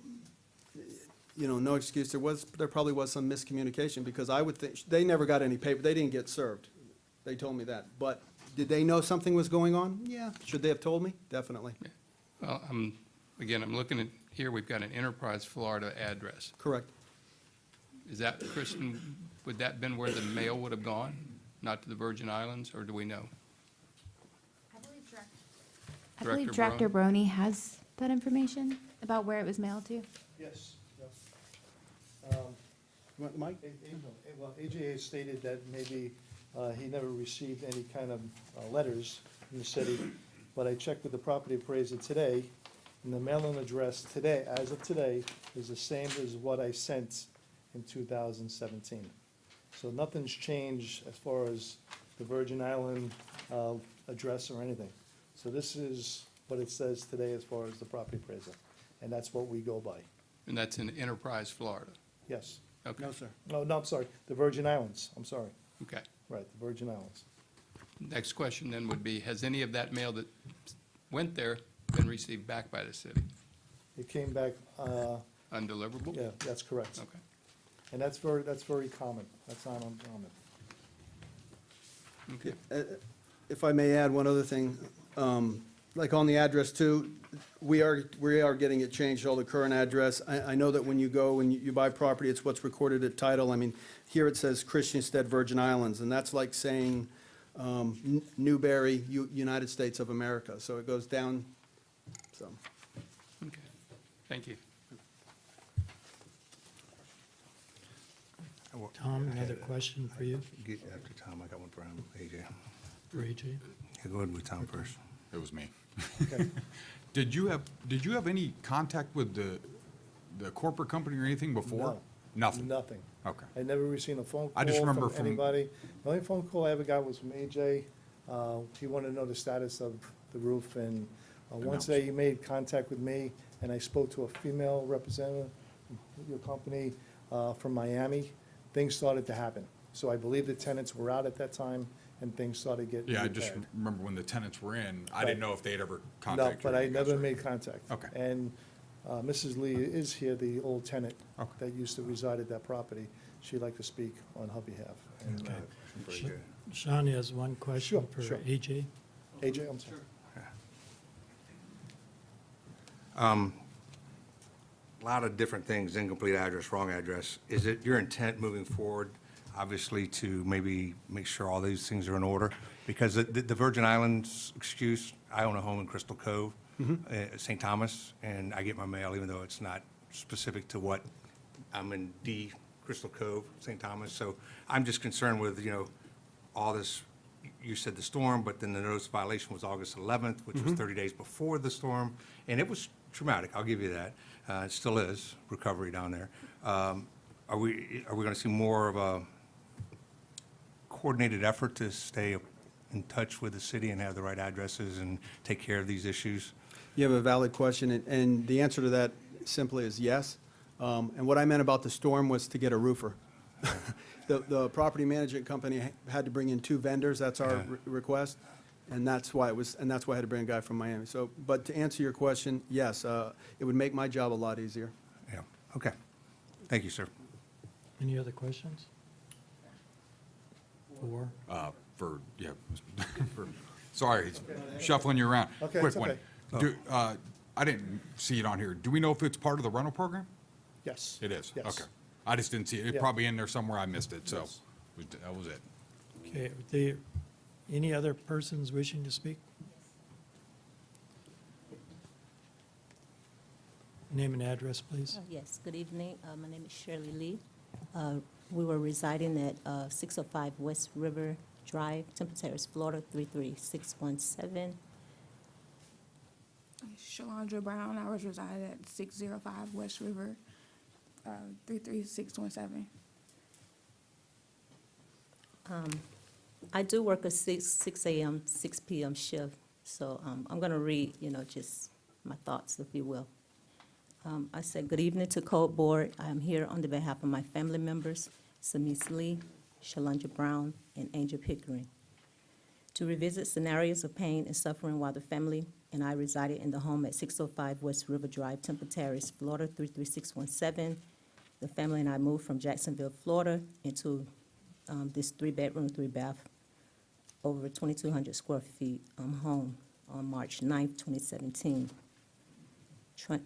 you know, no excuse. There probably was some miscommunication, because I would think, they never got any paper. They didn't get served. They told me that. But did they know something was going on? Yeah. Should they have told me? Definitely. Well, I'm looking at, here we've got an Enterprise, Florida address. Correct. Is that, Kristen, would that been where the mail would have gone? not to the Virgin Islands, or do we know? I believe Director Director Brony has that information about where it was mailed to. Yes. You want the mic? Well, AJ stated that maybe he never received any kind of letters from the city, but I checked with the property appraiser today, and the mailing address today, as of today, is the same as what I sent in 2017. So nothing's changed as far as the Virgin Island address or anything. So this is what it says today as far as the property appraiser, and that's what we go by. And that's in Enterprise, Florida? Yes. Okay, No, sir. No, I'm sorry, the Virgin Islands, I'm sorry. okay. Right, the Virgin Islands. Next question then would be, has any of that mail that went there been received back by the city? It came back, Undeliverable? yeah, that's correct. Okay. And that's very common. That's not uncommon. Okay. If I may add one other thing, like on the address too, we are getting it changed, all the current address. I know that when you go and you buy property, it's what's recorded at title. I mean, here it says Christiansted, Virgin Islands, and that's like saying Newberry, United States of America. So it goes down, so. Okay, thank you. Tom, another question for you, Get after Tom, I got one for him, AJ. for AJ. Yeah, go ahead with Tom first. It was me. Okay. Did you have any contact with the corporate company or anything before? No. Nothing? Nothing. Okay. I never received a phone I just call remember from from- anybody. The only phone call I ever got was from AJ. He wanted to know the status of the roof, and once mouse. they made contact with me, and I spoke to a female representative from your company from Miami, things started to happen. So I believe the tenants were out at that time, and things started getting Yeah, I repaired. just remember when the tenants were in, I Right. didn't know if they'd ever No, contacted you. but I guys, never or- made contact. Okay. And Mrs. Lee is here, the old tenant Okay. that used to reside at that property. She'd like to speak on her behalf. And, Very good. Sean has one question Sure, for sure. AJ. AJ, I'm sorry. A lot of different things, incomplete address, wrong address. Is it your intent moving forward, obviously, to maybe make sure all these things are in order? Because the Virgin Islands excuse, I own a home in Crystal Cove, St. Thomas, and I get my mail, even though it's not specific to what, I'm in D, Crystal Cove, St. Thomas. So I'm just concerned with, all this, you said the storm, but then the notice of violation was August 11th, which was 30 days before the storm, and it was traumatic, I'll give you that. It still is, recovery down there. Are we going to see more of a coordinated effort to stay in touch with the city and have the right addresses and take care of these issues? You have a valid question, and the answer to that simply is yes. And what I meant about the storm was to get a roofer. The property management company had to bring in 2 vendors, that's our Yeah. request, and that's why I had to bring a guy from Miami. So, but to answer your question, yes, it would make my job a lot easier. Yeah, okay. Thank you, sir. Any other questions? Yeah, sorry, shuffling you around. Okay, Quick it's one. okay. I didn't see it on here. Do we know if it's part of the rental program? Yes. It is? Yes. Okay. I just didn't see it. It's Yeah. probably in there somewhere. I missed it, so Yes. that was it. Okay, any other persons wishing to speak? Name and address, please. Yes, good evening. My name is Shirley Lee. We were residing at 605 West River Drive, Temple Terrace, Florida, 33617. Shalondra Brown, I was residing at 605 West River, 33617. I do work a 6 a.m., 6 p.m. shift, so I'm going to read, just my thoughts, if you will. I said, good evening to Code Board. I am here on the behalf of my family members, Samis Lee, Shalondra Brown, and Angel Pickering, to revisit scenarios of pain and suffering while the family and I resided in the home at 605 West River Drive, Temple Terrace, Florida, 33617. The family and I moved from Jacksonville, Florida, into this 3-bedroom, 3-bath, over 2,200 square feet home on March 9th, 2017.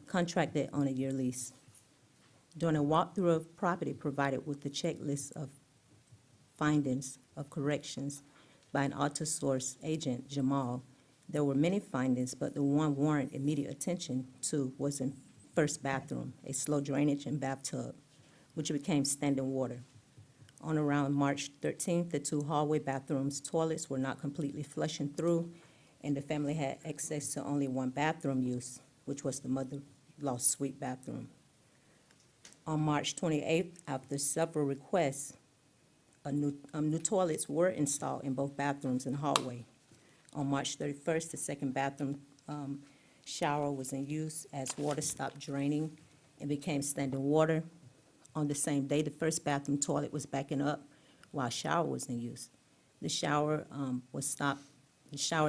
Contracted on a year lease. During a walkthrough of property provided with the checklist of findings of Corrections by an AutoSource agent, Jamal. There were many findings, but the one warrant immediate attention to was in first bathroom, a slow drainage and bathtub, which became standing water. On around March 13th, the two hallway bathrooms' toilets were not completely flushing through, and the family had access to only one bathroom use, which was the mother-in-law suite bathroom. On March 28th, after several requests, new toilets were installed in both bathrooms and hallway. On March 31st, the second bathroom shower was in use as water stopped draining and became standing water. On the same day, the first bathroom toilet was backing up while shower was in use. The shower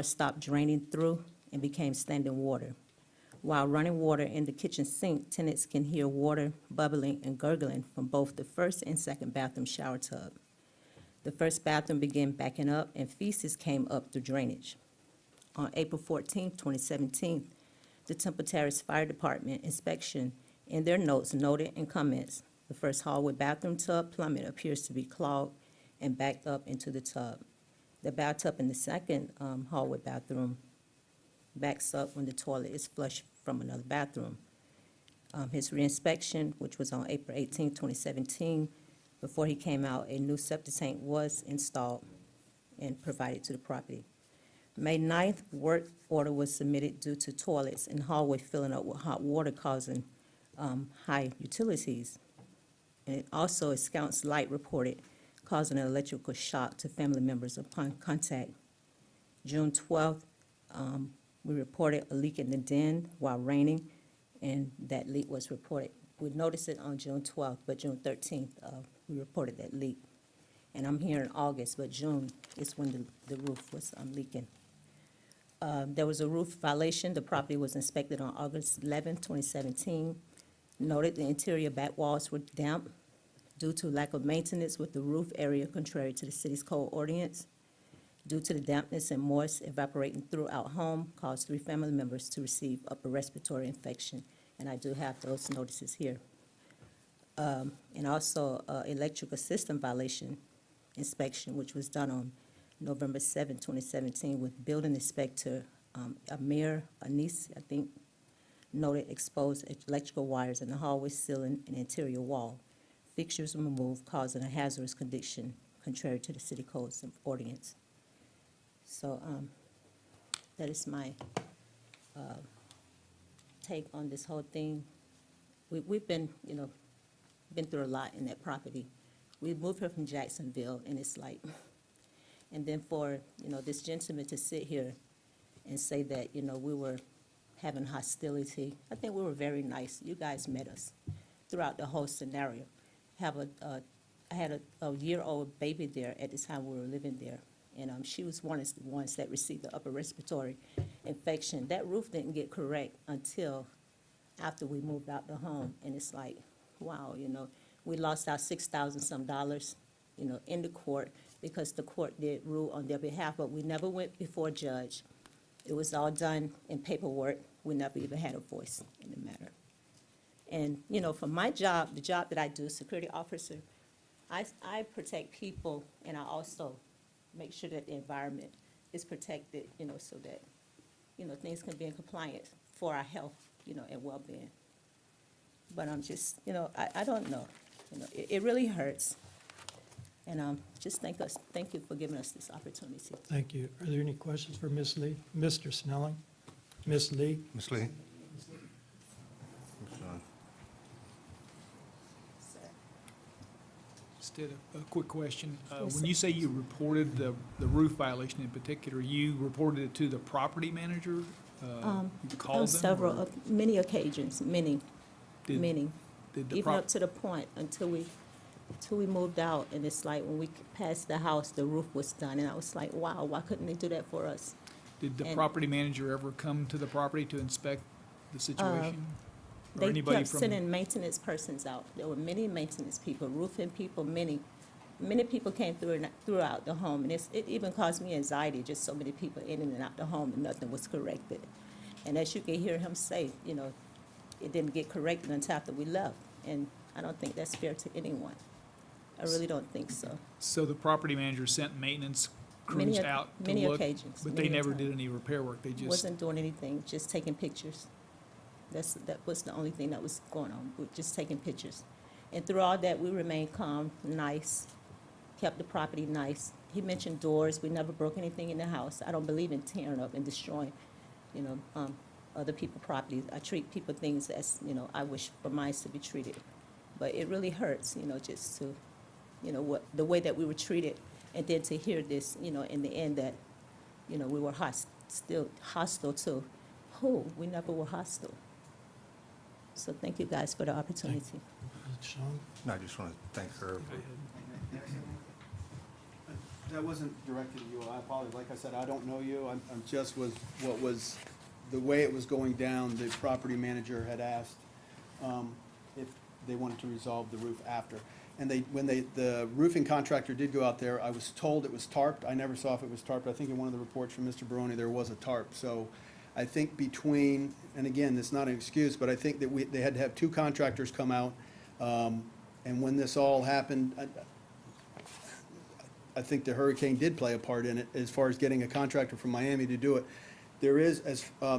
stopped draining through and became standing water. While running water in the kitchen sink, tenants can hear water bubbling and gurgling from both the first and second bathroom shower tub. The first bathroom began backing up and feces came up through drainage. On April 14, 2017, the Temple Terrace Fire Department inspection in their notes noted in comments, the first hallway bathroom tub plumbing appears to be clogged and backed up into the tub. The bathtub in the second hallway bathroom backs up when the toilet is flushed from another bathroom. His reinspection, which was on April 18, 2017, before he came out, a new septic tank was installed and provided to the property. May 9th, work order was submitted due to toilets and hallway filling up with hot water causing high utilities. And it also, a scout's light reported causing an electrical shock to family members upon contact. June 12th, we reported a leak in the den while raining, and that leak was reported. We noticed it on June 12th, but June 13th, we reported that leak. And I'm here in August, but June is when the roof was leaking. There was a roof violation. The property was inspected on August 11, 2017. Noted the interior back walls were damp due to lack of maintenance with the roof area contrary to the city's code ordinance. Due to the dampness and moist evaporating throughout home, caused 3 family members to receive upper respiratory infection, and I do have those notices here. And also, electrical system violation inspection, which was done on November 7, 2017, with building inspector Amir Anis, I think, noted exposed electrical wires in the hallway ceiling and interior wall. Fixtures were removed, causing a hazardous condition contrary to the city code's ordinance. So that is my take on this whole thing. We've been, been through a lot in that property. We moved here from Jacksonville, and it's like, and then for, this gentleman to sit here and say that, we were having hostility. I think we were very nice. You guys met us throughout the whole scenario. I had a year-old baby there at the time we were living there. And she was one of the ones that received the upper respiratory infection. That roof didn't get correct until after we moved out the home. And it's like, wow, we lost our $6,000 some dollars, in the court because the court did rule on their behalf, but we never went before a judge. It was all done in paperwork. We never even had a voice in the matter. And, for my job, the job that I do, security officer, I protect people, and I also make sure that the environment is protected, so that, things can be in compliance for our health, and well-being. But I'm just, I don't know. It really hurts. And just thank you for giving us this opportunity. Thank you. Are there any questions for Ms. Lee? Mr. Snelling? Ms. Lee? Ms. Lee? Just did a quick question. When you say you reported the roof violation in particular, you reported it to the property manager? You called them? or Many occasions, many. Did the Even up to the point until we moved out, and it's like when we passed the house, the roof was done, and I was like, wow, why couldn't they do that for us? Did the and- property manager ever come to the property to inspect the situation? Or They anybody kept from? sending maintenance persons out. There were many maintenance people, roofing people, many people came throughout the home, and it even caused me anxiety, just so many people in and out the home, and nothing was corrected. And as you can hear him say, it didn't get corrected until after we left, and I don't think that's fair to anyone. I really don't think so. So the property manager sent maintenance Many crews oc- out to many look, occasions, but they many a never time. did any repair work. They just, Wasn't doing anything, just taking pictures. That was the only thing that was going on, just taking pictures. And through all that, we remained calm, nice, kept the property nice. He mentioned doors, we never broke anything in the house. I don't believe in tearing up and destroying, other people's properties. I treat people things as, I wish for mine to be treated. But it really hurts, just to, the way that we were treated, and then to hear this, in the end that, we were still hostile to who? We never were hostile. So thank you guys for the opportunity. Sean? No, I just want to thank her. That wasn't directed at you, I apologize. Like I said, I don't know you, I'm just with what was, the way it was going down, the property manager had asked if they wanted to resolve the roof after. And the roofing contractor did go out there, I was told it was tarped, I never saw if it was tarped. I think in one of the reports from Mr. Barone, there was a tarp. So I think between, and again, this is not an excuse, but I think that they had to have two contractors come out. And when this all happened, I think the hurricane did play a part in it as far as getting a contractor from Miami to do it. There is,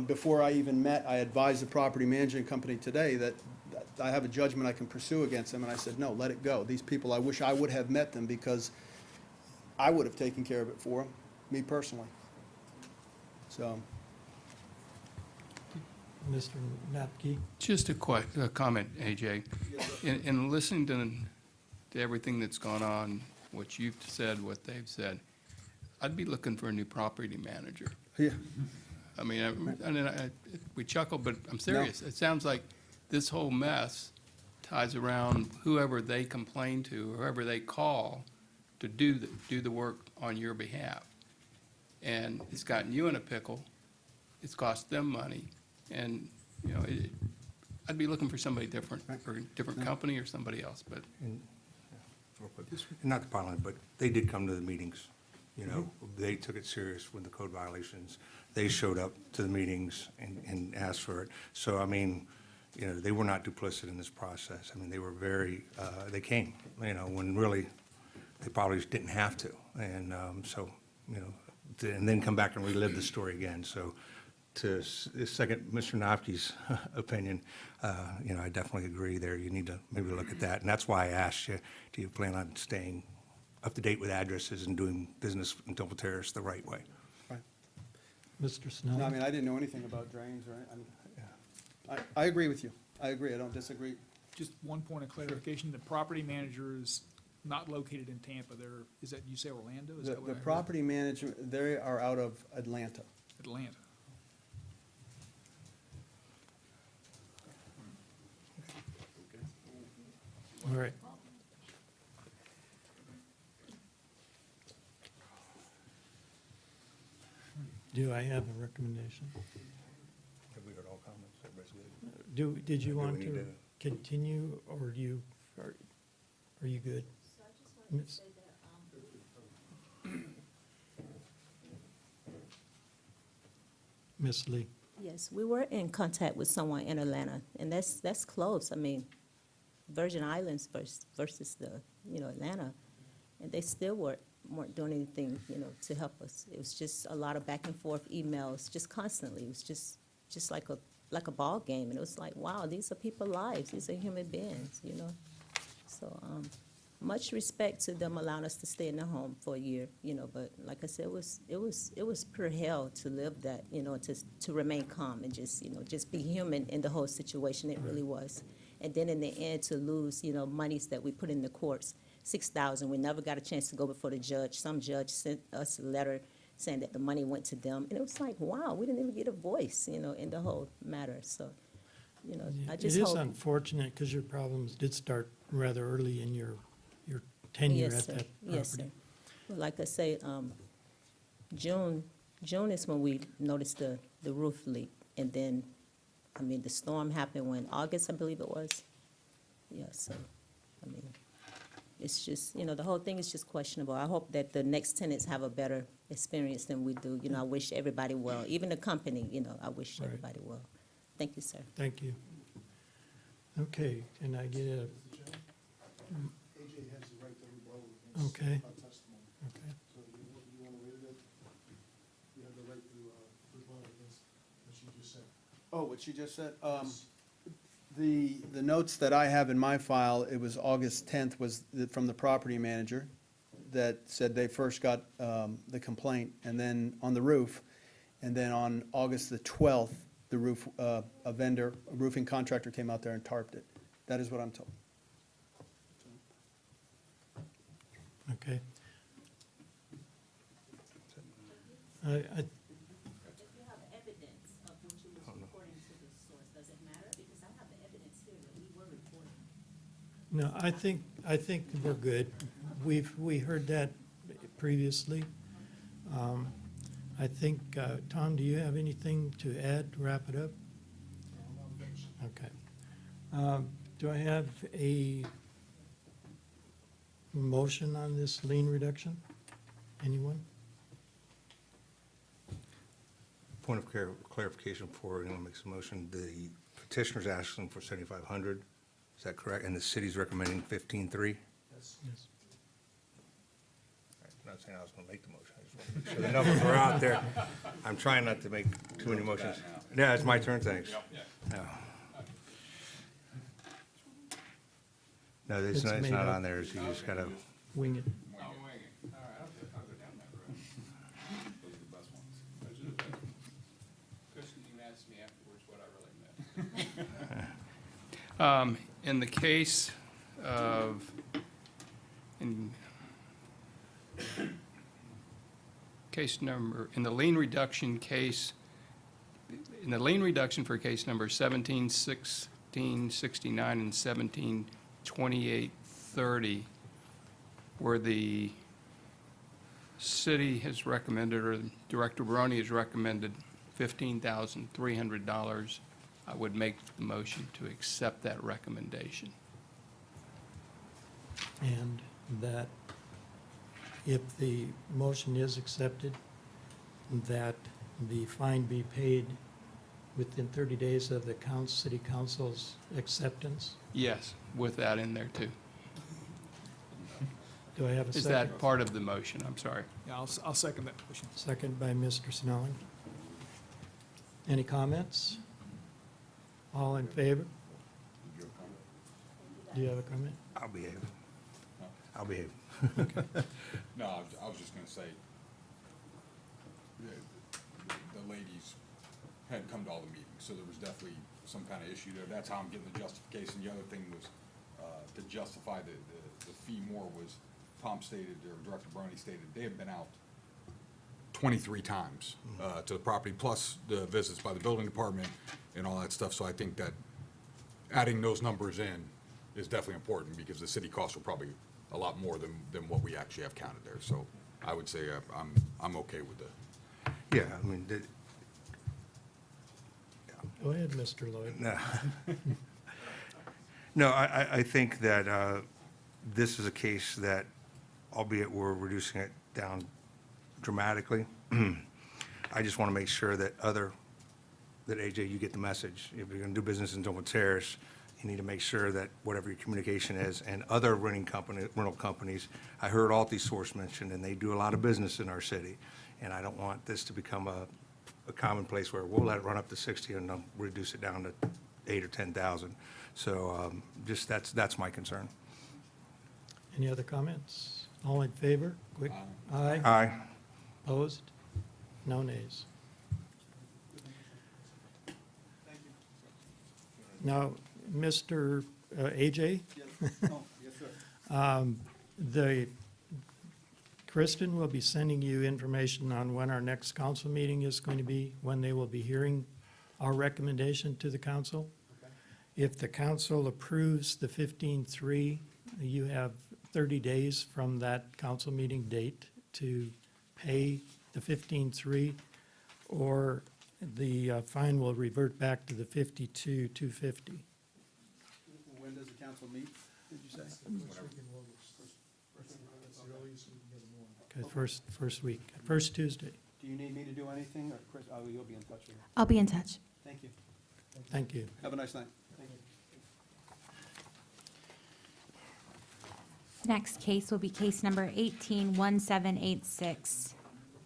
before I even met, I advised the property management company today that I have a judgment I can pursue against them, and I said, no, let it go. These people, I wish I would have met them because I would have taken care of it for them, me personally. So, Mr. Napke? Just a comment, AJ. In listening to everything that's gone on, what you've said, what they've said, I'd be looking for a new property manager. yeah, I mean, we chuckle, but I'm serious. It sounds like this whole mess ties around whoever they complain to, whoever they call to do the work on your behalf. And it's gotten you in a pickle. It's cost them money. And, I'd be looking for somebody different, or a different company or somebody else, but Real quick. Not the parliament, but they did come to the meetings. They took it serious with the code violations. They showed up to the meetings and asked for it. So, I mean, they were not duplicit in this process. I mean, they were very, they came, when really they probably didn't have to. And and then come back and relive the story again. So to second Mr. Nofke's opinion, I definitely agree there. You need to maybe look at that. And that's why I asked you, do you plan on staying up to date with addresses and doing business in Temple Terrace the right way? Mr. Snell? no, I mean, I didn't know anything about drains, right? I agree with you. I agree, I don't disagree. just one point of clarification, the property manager is not located in Tampa. Is that, you say Orlando? Is that what The I heard? property management, they are out of Atlanta. Atlanta. All right. Do I have a recommendation? Have we heard all comments? Everybody's good? Did you Do we want need to continue, or are you good? Miss- Miss Lee? Yes, we were in contact with someone in Atlanta, and that's close. I mean, Virgin Islands versus the, Atlanta, and they still weren't doing anything, to help us. It was just a lot of back and forth emails, just constantly. It was just like a ball game, and it was like, wow, these are people's lives. These are human beings, So, much respect to them allowing us to stay in the home for a year, but like I said, it was pure hell to live that, to remain calm and just be human in the whole situation. It really was. And then in the end, to lose, monies that we put in the courts, $6,000. We never got a chance to go before the judge. Some judge sent us a letter saying that the money went to them. And it was like, wow, we didn't even get a voice, in the whole matter. So, I just It is hope. unfortunate, because your problems did start rather early in your tenure Yes, at sir. that Yes, sir. property. Well, like I say, June is when we noticed the roof leak. And then, the storm happened when, August, I believe it was. Yeah, so, it's just, the whole thing is just questionable. I hope that the next tenants have a better experience than we do. I wish everybody well, even the company, I wish Right. everybody well. Thank you, sir. Thank you. Okay, can I get a, AJ has the right to Okay. Not testimony. Okay. So you want to read it? You have the right to rebut against what she just said. Oh, what she just said? The notes that I have in my file, it was August 10th, was from the property manager that said they first got the complaint, and then on the roof, and then on August the 12th, the roof, a roofing contractor came out there and tarped it. That is what I'm told. Okay. I, If you have evidence of what you was reporting to the source, does it matter? Because I have the evidence here that we were reporting. no, I think we're good. We heard that previously. I think, Tom, do you have anything to add to wrap it up? Okay. Do I have a motion on this lien reduction? Anyone? Point of clarification before anyone makes a motion, the petitioner's asking for 7,500, is that correct? And the city's recommending 15,300? Yes. I'm not saying I was gonna make the motion, I just want to make sure the numbers are out there. I'm trying not to make too many motions. Yeah, it's my turn, thanks. No. No, it's It's not, it's made not up. on there, you just gotta, Wing it. Kristen, you asked me afterwards what I really meant. In the case of, in in the lien reduction case, in the lien reduction for case number 171669 and 172830, where the city has recommended, or Director Barone has recommended $15,300, I would make the motion to accept that recommendation. And that if the motion is accepted, that the fine be paid within 30 days of the city council's acceptance. Yes, with that in there too. Do I have a second? Is that part of the motion? I'm sorry. Yeah, I'll second that motion. Second by Mr. Snelling. Any comments? All in favor? Do you have a comment? I'll behave. I'll behave. No, I was just gonna say, the ladies had come to all the meetings, so there was definitely some kind of issue there. That's how I'm getting the justification. The other thing was, to justify the fee more was, Tom stated, or Director Barone stated, they have been out 23 times to the property, plus the visits by the building department and all that stuff. So I think that adding those numbers in is definitely important, because the city costs are probably a lot more than what we actually have counted there. So I would say I'm okay with that. Yeah, I mean, Go ahead, Mr. Lloyd. no. No, I think that this is a case that, albeit we're reducing it down dramatically, I just want to make sure that AJ, you get the message. If you're going to do business in Domo Terrace, you need to make sure that whatever your communication is, and other rental companies, I heard Altisource mentioned, and they do a lot of business in our city, and I don't want this to become a commonplace where we'll let it run up to 60 and they'll reduce it down to 8 or 10,000. So just that's my concern. Any other comments? All in favor? Quick. Aye. Aye. Opposed? No nays. Now, Mr. AJ? Yes, sir. Kristen will be sending you information on when our next council meeting is going to be, when they will be hearing our recommendation to the council. If the council approves the 15-3, you have 30 days from that council meeting date to pay the 15-3, or the fine will revert back to the 52-250. When does the council meet, did you say? Okay, first week, first Tuesday. Do you need me to do anything, or Chris, you'll be in touch with me? I'll be in touch. Thank you. Thank you. Have a nice night. Thank you. next case will be case number 181786,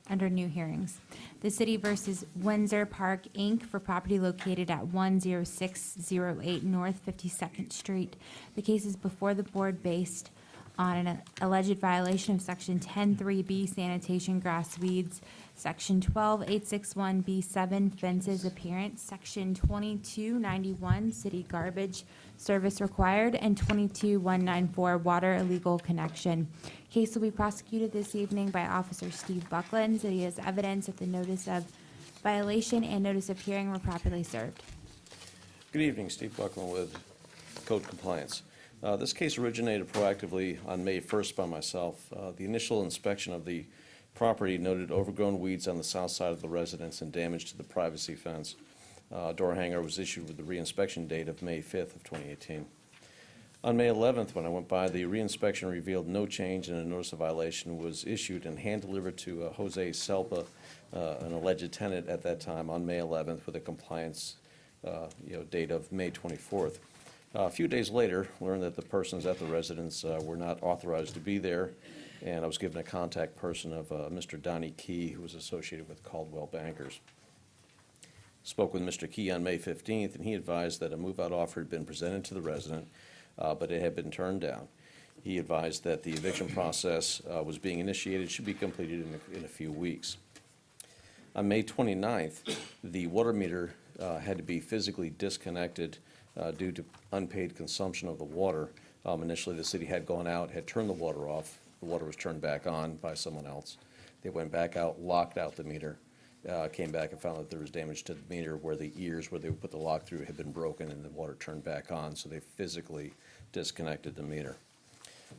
under new hearings. The City versus Windsor Park, Inc. for property located at 10608 North 52nd Street. The case is before the board based on an alleged violation of Section 10(3)B sanitation grass weeds, Section 12861B7 fences appearance, Section 2291 city garbage service required, and 22194 water illegal connection. Case will be prosecuted this evening by Officer Steve Buckland. City has evidence that the notice of violation and notice of hearing were properly served. Good evening, Steve Buckland with Code Compliance. This case originated proactively on May 1st by myself. The initial inspection of the property noted overgrown weeds on the south side of the residence and damage to the privacy fence. Door hanger was issued with the reinspection date of May 5th of 2018. On May 11th, when I went by, the reinspection revealed no change and a notice of violation was issued and hand-delivered to Jose Selpa, an alleged tenant at that time, on May 11th with a compliance date of May 24th. A few days later, learned that the persons at the residence were not authorized to be there, and I was given a contact person of Mr. Donnie Key, who was associated with Caldwell Bankers. Spoke with Mr. Key on May 15th, and he advised that a move-out offer had been presented to the resident, but it had been turned down. He advised that the eviction process was being initiated, should be completed in a few weeks. On May 29th, the water meter had to be physically disconnected due to unpaid consumption of the water. Initially, the city had gone out, had turned the water off. The water was turned back on by someone else. They went back out, locked out the meter, came back and found that there was damage to the meter where the ears where they would put the lock through had been broken and the water turned back on, so they physically disconnected the meter.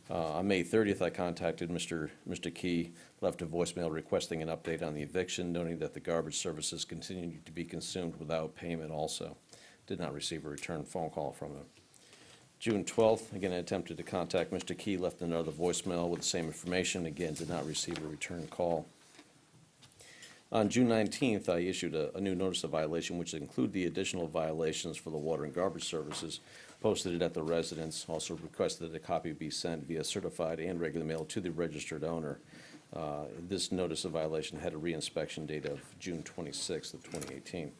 On May 30th, I contacted Mr. Key, left a voicemail requesting an update on the eviction, noting that the garbage services continued to be consumed without payment also. Did not receive a return phone call from him. June 12th, again, I attempted to contact Mr. Key, left another voicemail with the same information. Again, did not receive a return call. On June 19th, I issued a new notice of violation, which include the additional violations for the water and garbage services, posted it at the residence, also requested that a copy be sent via certified and regular mail to the registered owner. This notice of violation had a reinspection date of June 26th of 2018.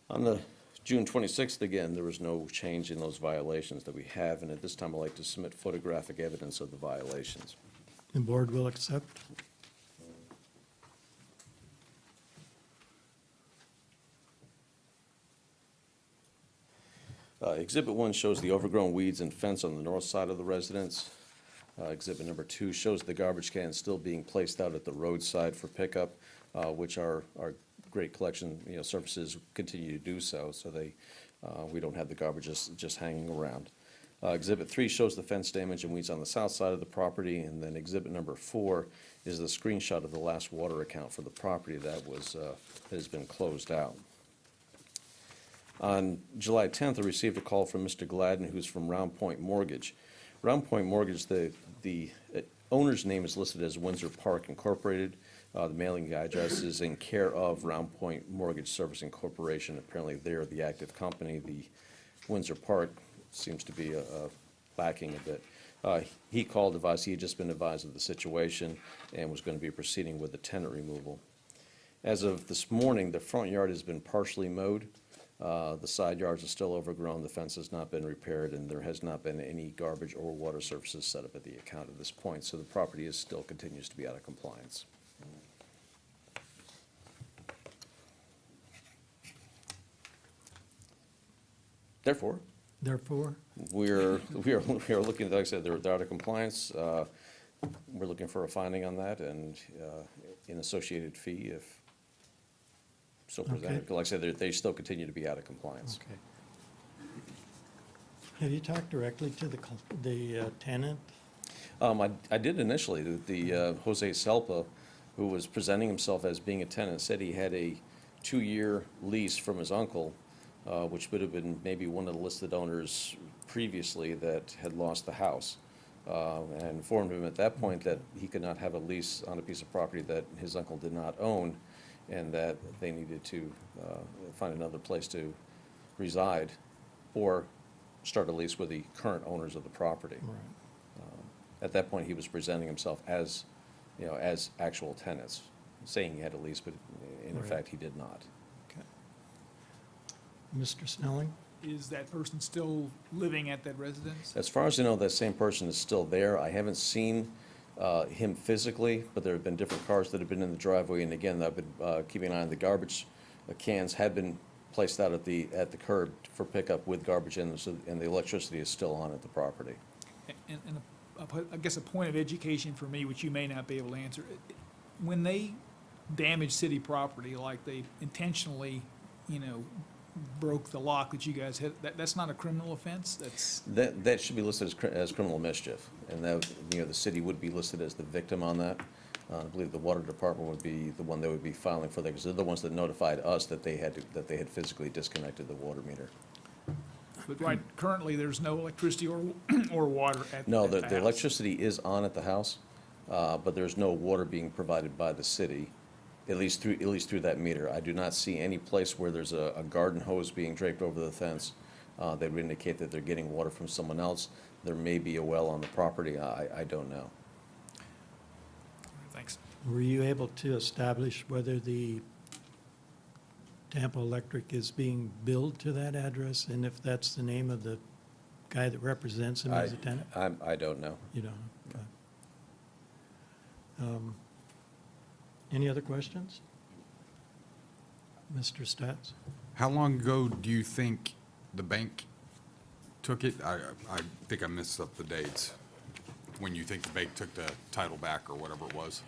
On the June 26th, again, there was no change in those violations that we have, and at this time I'd like to submit photographic evidence of the violations. The board will accept. Exhibit 1 shows the overgrown weeds and fence on the north side of the residence. Exhibit number 2 shows the garbage cans still being placed out at the roadside for pickup, which our great collection services continue to do so, so we don't have the garbage just hanging around. Exhibit 3 shows the fence damage and weeds on the south side of the property, and then exhibit number 4 is the screenshot of the last water account for the property that has been closed out. On July 10th, I received a call from Mr. Gladden, who's from Round Point Mortgage. Round Point Mortgage, the owner's name is listed as Windsor Park Incorporated. The mailing address is in care of Round Point Mortgage Servicing Corporation. Apparently, they're the active company. The Windsor Park seems to be lacking a bit. He called, advised he had just been advised of the situation and was going to be proceeding with the tenant removal. As of this morning, the front yard has been partially mowed. The side yards are still overgrown, the fence has not been repaired, and there has not been any garbage or water services set up at the account at this point, so the property still continues to be out of compliance. Therefore, we are looking, like I said, they're out of compliance. We're looking for a finding on that and an associated fee if so presented. Okay. Like I said, they still continue to be out of compliance. Okay. Have you talked directly to the tenant? I did initially. The Jose Selpa, who was presenting himself as being a tenant, said he had a 2-year lease from his uncle, which would have been maybe one of the listed owners previously that had lost the house, and informed him at that point that he could not have a lease on a piece of property that his uncle did not own, and that they needed to find another place to reside or start a lease with the current owners of the property. Right. At that point, he was presenting himself as, you know, as actual tenants, saying he had a lease, but in Right. fact, he did not. Mr. Snelling? Is that person still living at that residence? As far as I know, that same person is still there. I haven't seen him physically, but there have been different cars that have been in the driveway. And again, I've been keeping an eye on the garbage cans have been placed out at the curb for pickup with garbage in them, and the electricity is still on at the property. And I guess a point of education for me, which you may not be able to answer, when they damage city property, like they intentionally, broke the lock that you guys hit, that's not a criminal offense? That should be listed as criminal mischief, and that, the city would be listed as the victim on that. I believe the water department would be the one that would be filing for that, because they're the ones that notified us that they had physically disconnected the water meter. But right, currently, there's no electricity or water at No, at the house. electricity is on at the house, but there's no water being provided by the city, at least through that meter. I do not see any place where there's a garden hose being draped over the fence that would indicate that they're getting water from someone else. There may be a well on the property, I don't know. Thanks. Were you able to establish whether the Tampa Electric is being billed to that address, and if that's the name of the guy that represents him as a tenant? I don't know. You don't? Okay. Any other questions? Mr. Stats? How long ago do you think the bank took it? I think I messed up the dates. When you think the bank took the title back or whatever it was?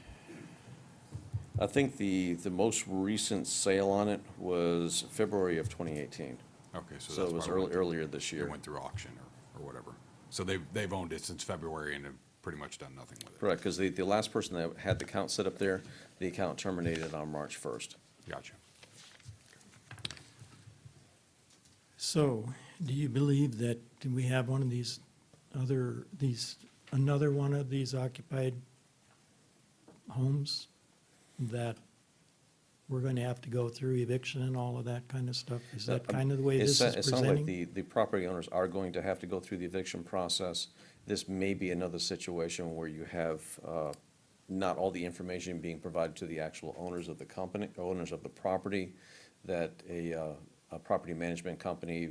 I think the most recent sale on it was February of 2018. Okay, so So that's it was why it went through- earlier this year. It went through auction or whatever. So they've owned it since February and have pretty much done nothing with it. Correct, because the last person that had the account set up there, the account terminated on March 1st. Gotcha. So, do you believe that we have one of another one of these occupied homes that we're going to have to go through eviction and all of that kind of stuff? Is that kind of the way this is It sounds like presenting? the property owners are going to have to go through the eviction process. This may be another situation where you have not all the information being provided to the actual owners of the company, owners of the property, that a property management company,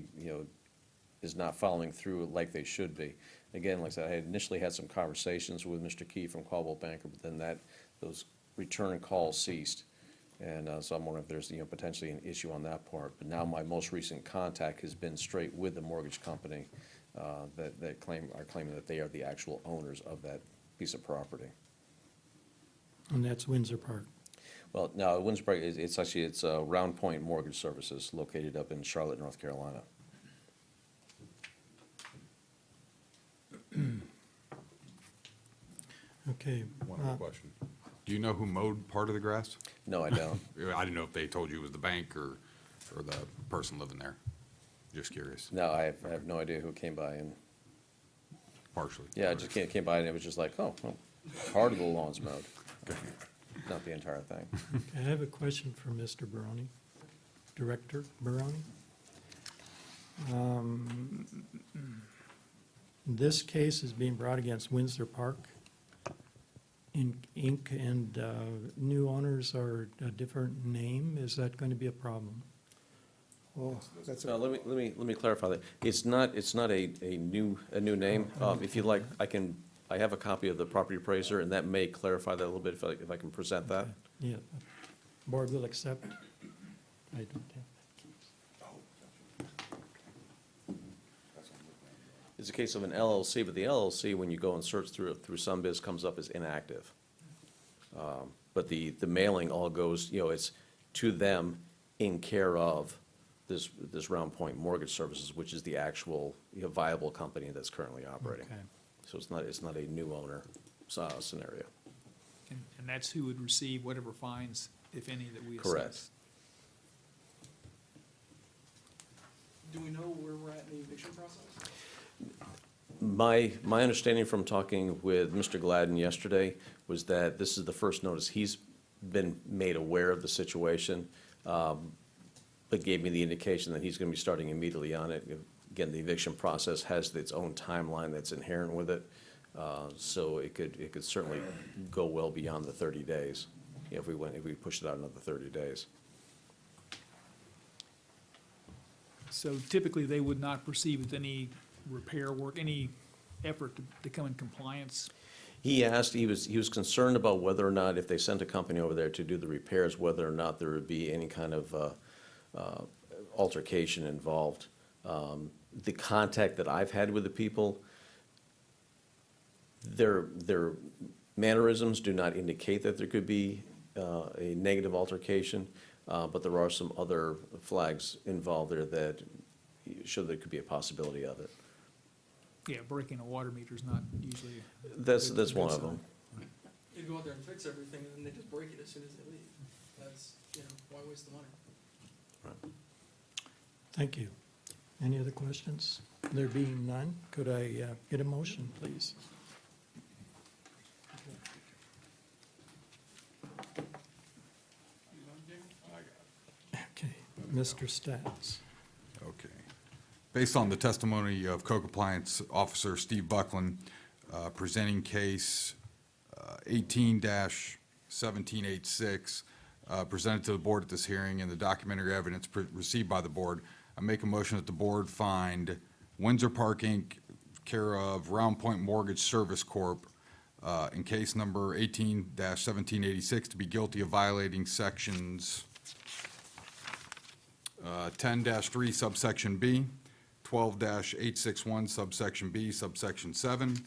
is not following through like they should be. Again, like I said, I had initially had some conversations with Mr. Key from Caldwell Banker, but then those return calls ceased. And so I'm wondering if there's, potentially an issue on that part. But now my most recent contact has been straight with the mortgage company that are claiming that they are the actual owners of that piece of property. And that's Windsor Park. Well, no, Windsor Park, it's Round Point Mortgage Services located up in Charlotte, North Carolina. Okay. One more question. Do you know who mowed part of the grass? No, I don't. I didn't know if they told you it was the bank or the person living there. Just curious. No, I have no idea who came by and, Partially. yeah, I just came by and it was just like, oh, well, part of the lawn's mowed. Not the entire thing. I have a question for Mr. Barone, Director Barone. This case is being brought against Windsor Park Inc., and new owners are a different name. Is that going to be a problem? Well, that's No, let me clarify that. It's not a new name. If you'd like, I have a copy of the property appraiser, and that may clarify that a little bit if I can present that. Yeah, board will accept. I don't have. It's a case of an LLC, but the LLC, when you go and search through SunBiz, comes up as inactive. But the mailing all goes, it's to them in care of this Round Point Mortgage Services, which is the actual viable company that's currently operating. Okay. So it's not a new owner scenario. And that's who would receive whatever fines, if any, that we assess. Correct. Do we know where we're at in the eviction process? My understanding from talking with Mr. Gladden yesterday was that this is the first notice he's been made aware of the situation, but gave me the indication that he's going to be starting immediately on it. Again, the eviction process has its own timeline that's inherent with it. So it could certainly go well beyond the 30 days if we pushed it out another 30 days. So typically, they would not proceed with any repair work, any effort to come in compliance? He asked, he was concerned about whether or not, if they sent a company over there to do the repairs, whether or not there would be any kind of altercation involved. The contact that I've had with the people, their mannerisms do not indicate that there could be a negative altercation, but there are some other flags involved there that show there could be a possibility of it. Yeah, breaking a water meter is not usually. That's good one of sign. them. They go out there and fix everything, and then they just break it as soon as they leave. That's, why waste the money? Thank you. Any other questions? There being none, could I get a motion, please? Okay, Mr. Stats. Okay. Based on the testimony of Code Compliance Officer Steve Buckland, presenting case 18-1786, presented to the board at this hearing, and the documentary evidence received by the board, I make a motion that the board find Windsor Park, Inc., care of Round Point Mortgage Service Corp., in case number 18-1786, to be guilty of violating sections 10-3 subsection B, 12-861 subsection B, subsection 7,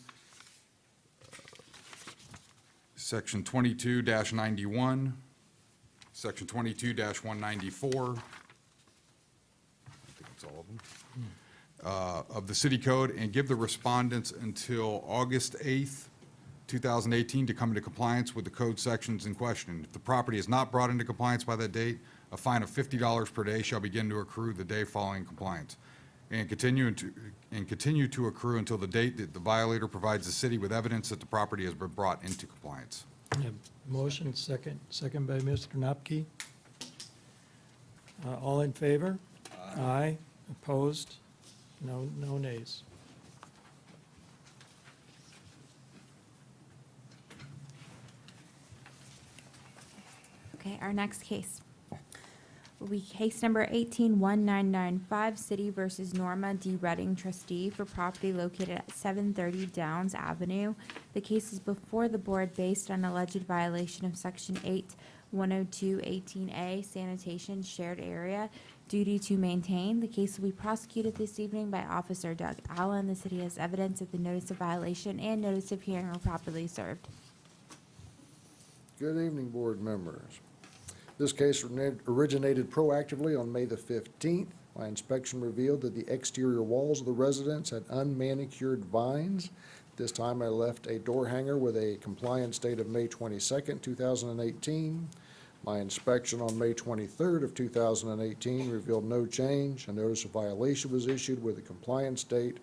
section 22-91, section 22-194, all of them, of the city code, and give the respondents until August 8th, 2018, to come into compliance with the code sections in question. If the property is not brought into compliance by that date, a fine of $50 per day shall begin to accrue the day following compliance, and continue to accrue until the date that the violator provides the city with evidence that the property has been brought into compliance. Motion, second by Mr. Nupkey. All in favor? Aye. Opposed? No nays. Okay, our next case will be case number 18-1995, City versus Norma D. Redding, trustee for property located at 730 Downs Avenue. The case is before the board based on alleged violation of Section 8102-18A, sanitation shared area, duty to maintain. The case will be prosecuted this evening by Officer Doug Allen. The city has evidence that the notice of violation and notice of hearing were properly served. Good evening, board members. This case originated proactively on May the 15th. My inspection revealed that the exterior walls of the residence had unmanicured vines. This time I left a door hanger with a compliance date of May 22nd, 2018. My inspection on May 23rd of 2018 revealed no change. A notice of violation was issued with a compliance date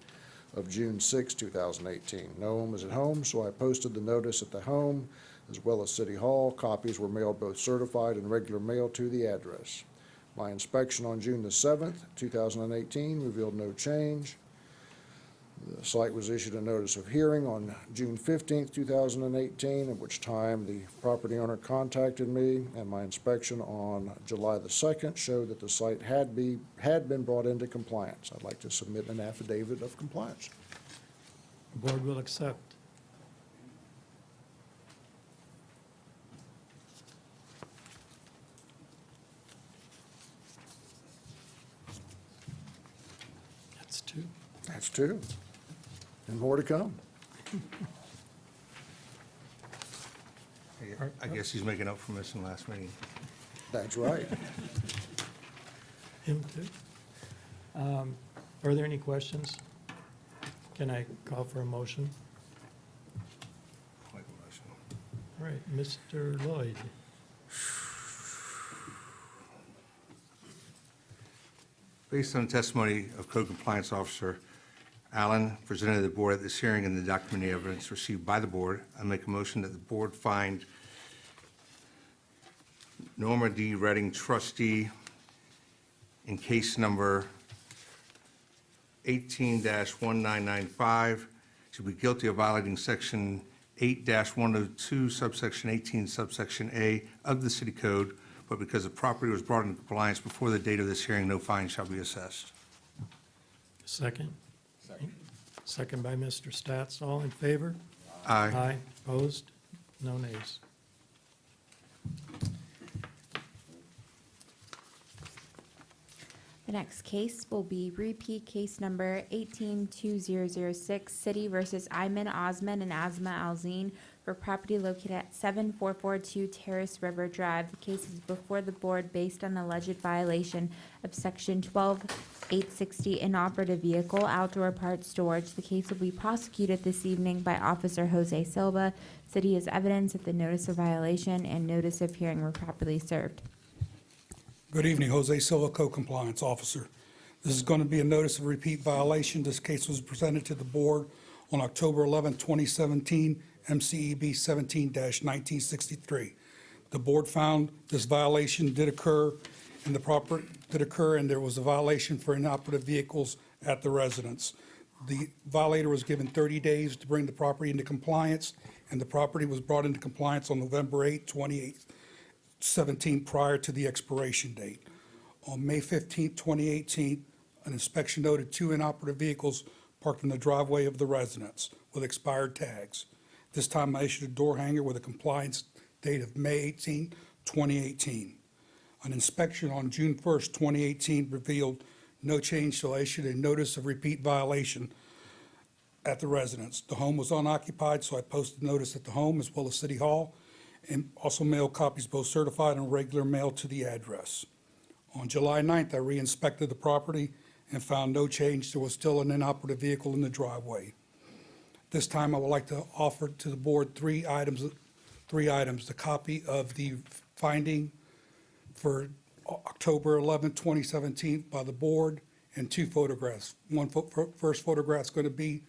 of June 6, 2018. No one was at home, so I posted the notice at the home as well as City Hall. Copies were mailed both certified and regular mail to the address. My inspection on June the 7th, 2018 revealed no change. The site was issued a notice of hearing on June 15th, 2018, at which time the property owner contacted me, and my inspection on July the 2nd showed that the site had been brought into compliance. I'd like to submit an affidavit of compliance. The board will accept. That's two. That's two. And more to come. I guess he's making up for missing last meeting. That's right. Him too. Are there any questions? Can I call for a motion? Make a motion. All right, Mr. Lloyd. Based on the testimony of Code Compliance Officer Allen, presented to the board at this hearing and the documentary evidence received by the board, I make a motion that the board find Norma D. Redding, trustee, in case number 18-1995, to be guilty of violating Section 8-102, subsection 18, subsection A of the city code, but because the property was brought into compliance before the date of this hearing, no fine shall be assessed. Second? Second by Mr. Stats. All in favor? Aye. Aye. Opposed? No nays. The next case will be repeat case number 182006, City versus Ayman Osman and Asma Alzine for property located at 7442 Terrace River Drive. The case is before the board based on alleged violation of Section 12860 inoperative vehicle outdoor parts storage. The case will be prosecuted this evening by Officer Jose Silva. City has evidence that the notice of violation and notice of hearing were properly served. Good evening, Jose Silva, Co-Compliance Officer. This is going to be a notice of repeat violation. This case was presented to the board on October 11, 2017, MCEB 17-1963. The board found this violation did occur and there was a violation for inoperative vehicles at the residence. The violator was given 30 days to bring the property into compliance, and the property was brought into compliance on November 8, 2017, prior to the expiration date. On May 15, 2018, an inspection noted 2 inoperative vehicles parked in the driveway of the residence with expired tags. This time I issued a door hanger with a compliance date of May 18, 2018. An inspection on June 1st, 2018 revealed no change, so I issued a notice of repeat violation at the residence. The home was unoccupied, so I posted notice at the home as well as City Hall, and also mailed copies, both certified and regular mail, to the address. On July 9th, I re-inspected the property and found no change. There was still an inoperative vehicle in the driveway. This time, I would like to offer to the board three items, the copy of the finding for October 11, 2017 by the board, and 2 photographs. First photograph is going to be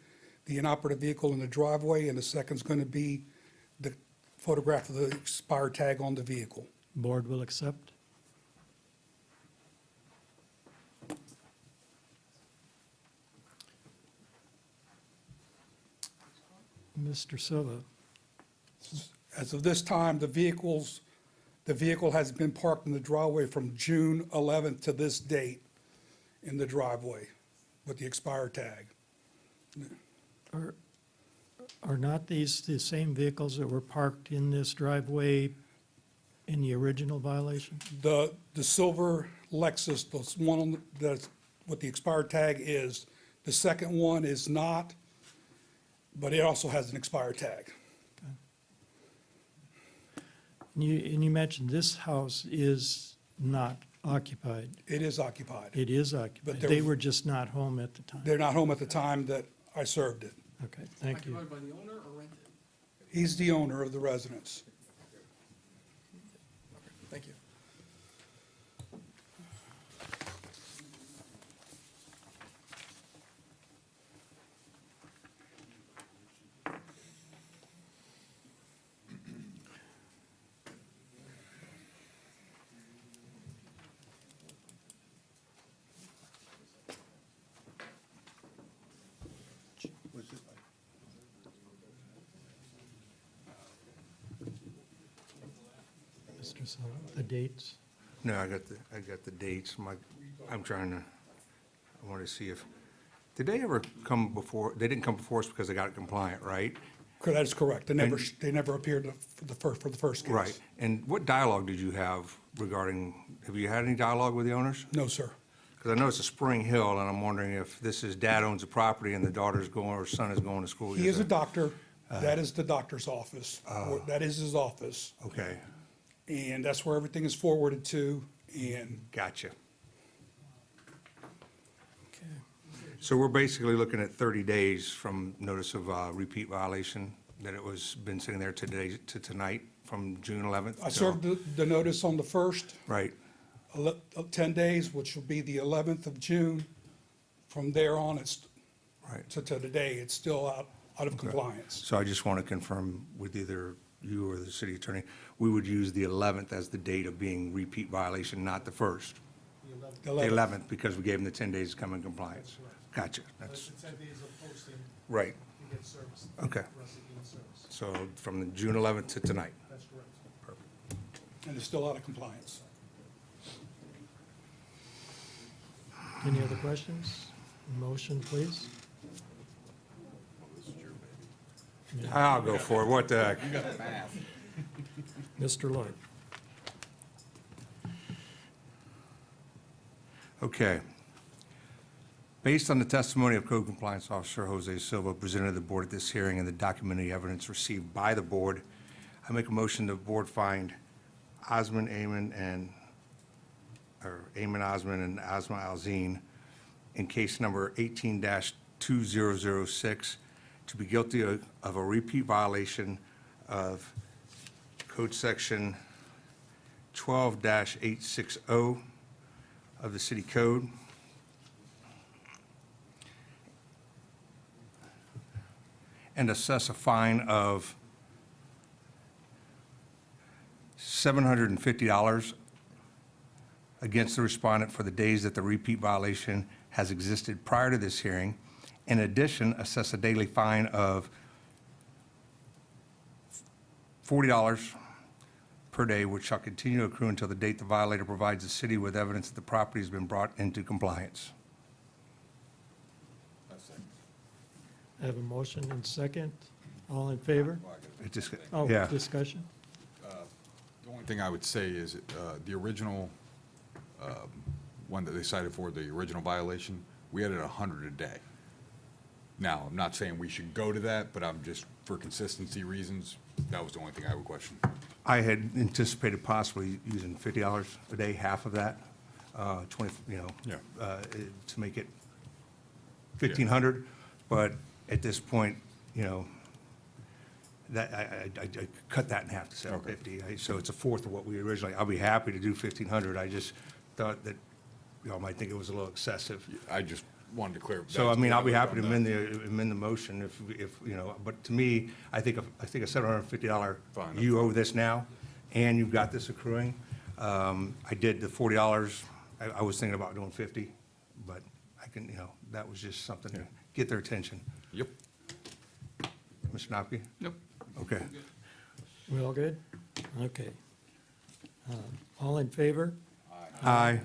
the inoperative vehicle in the driveway, and the second is going to be the photograph of the expired tag on the vehicle. Board will accept. Mr. Silva. As of this time, the vehicle has been parked in the driveway from June 11th to this date in the driveway with the expired tag. Are not these the same vehicles that were parked in this driveway in the original violation? The silver Lexus, the one that's what the expired tag is, the second one is not, but it also has an expired tag. And you mentioned this house is not occupied. It is occupied. It is occupied. But there They was- were just not home at the time. They're not home at the time that I served it. Okay, thank you. Occupied by the owner or rented? He's the owner of the residence. Thank you. Mr. Silva, the dates? No, I got the dates. I'm trying to, I want to see if, did they ever come before, they didn't come before us because they got it compliant, right? That is correct. They never appeared for the first case. Right. And what dialogue did you have regarding, have you had any dialogue with the owners? No, sir. Because I know it's a Spring Hill, and I'm wondering if this is dad owns the property and the daughter's going, or son is going to school. He is a doctor. That is the doctor's office. That is his office. Okay, And that's where everything is forwarded to, and gotcha. Okay. So we're basically looking at 30 days from notice of repeat violation, that it was been sitting there today to tonight, from June 11th? I served the notice on the 1st, Right, 10 days, which will be the 11th of June. From there on, it's, right. to today, it's still out of compliance. So I just want to confirm with either you or the city attorney, we would use the 11th as the date of being repeat violation, not the 1st? The 11th, because we gave them the 10 days to come in compliance. Gotcha. That's, right. get service. Okay. For us to get service. So from the June 11th to tonight. That's correct. Perfect. And it's still out of compliance. Any other questions? Motion, please. I'll go for it. What the heck? You got the math. Mr. Lloyd. Okay. Based on the testimony of Code Compliance Officer Jose Silva presented to the board at this hearing and the documentary evidence received by the board, I make a motion the board find Osman Ayman and Asma Alzine in case number 18-2006 to be guilty of a repeat violation of Code Section 12-860 of the City Code. And assess a fine of $750 against the respondent for the days that the repeat violation has existed prior to this hearing. In addition, assess a daily fine of $40 per day, which shall continue to accrue until the date the violator provides the city with evidence that the property has been brought into compliance. I have a motion and second. All in favor? It just, Oh, yeah. discussion? The only thing I would say is the original one that they cited for the original violation, we had it 100 a day. Now, I'm not saying we should go to that, but I'm just, for consistency reasons, that was the only thing I would question. I had anticipated possibly using $50 a day, half of that, 20, Yeah. to make it 1,500. But at this point, that, I cut that in half to 750. So it's a fourth of what we originally, I'll be happy to do 1,500. I just thought that, y'all might think it was a little excessive. I just wanted to clear. So, I mean, I'll be happy to amend the motion if, but to me, I think a $750, Fine. you owe this now, and you've got this accruing. I did the $40, I was thinking about doing 50, but I can, that was just something to get their attention. Yep. Mr. Nopke? Nope. Okay. We all good? Okay. All in favor? Aye.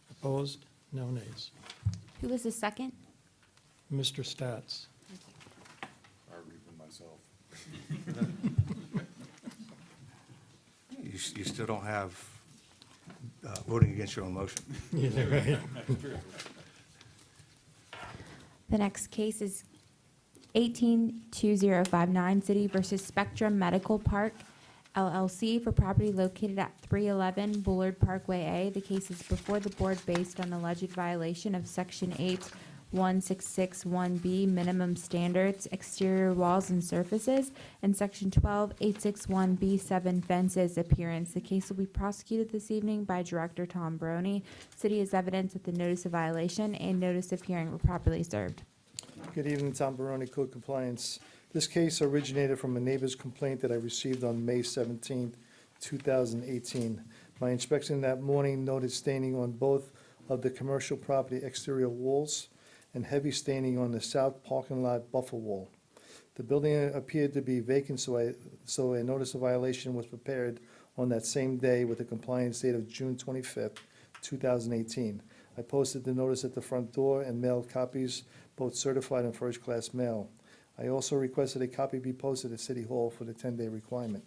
Opposed? No nays. Who was the second? Mr. Stats. I read them myself. You still don't have voting against your own motion. Yeah, right. The next case is 18-2059 City versus Spectrum Medical Park LLC for property located at 311 Bullard Parkway A. The case is before the board based on alleged violation of Section 81661B minimum standards, exterior walls and surfaces, and Section 12861B7 fences appearance. The case will be prosecuted this evening by Director Tom Brony. City has evidence that the notice of violation and notice of hearing were properly served. Good evening, Tom Baroni, Code Compliance. This case originated from a neighbor's complaint that I received on May 17, 2018. My inspection that morning noted staining on both of the commercial property exterior walls and heavy staining on the south parking lot buffer wall. The building appeared to be vacant, so a notice of violation was prepared on that same day with a compliance date of June 25th, 2018. I posted the notice at the front door and mailed copies, both certified and first-class mail. I also requested a copy be posted at City Hall for the 10-day requirement.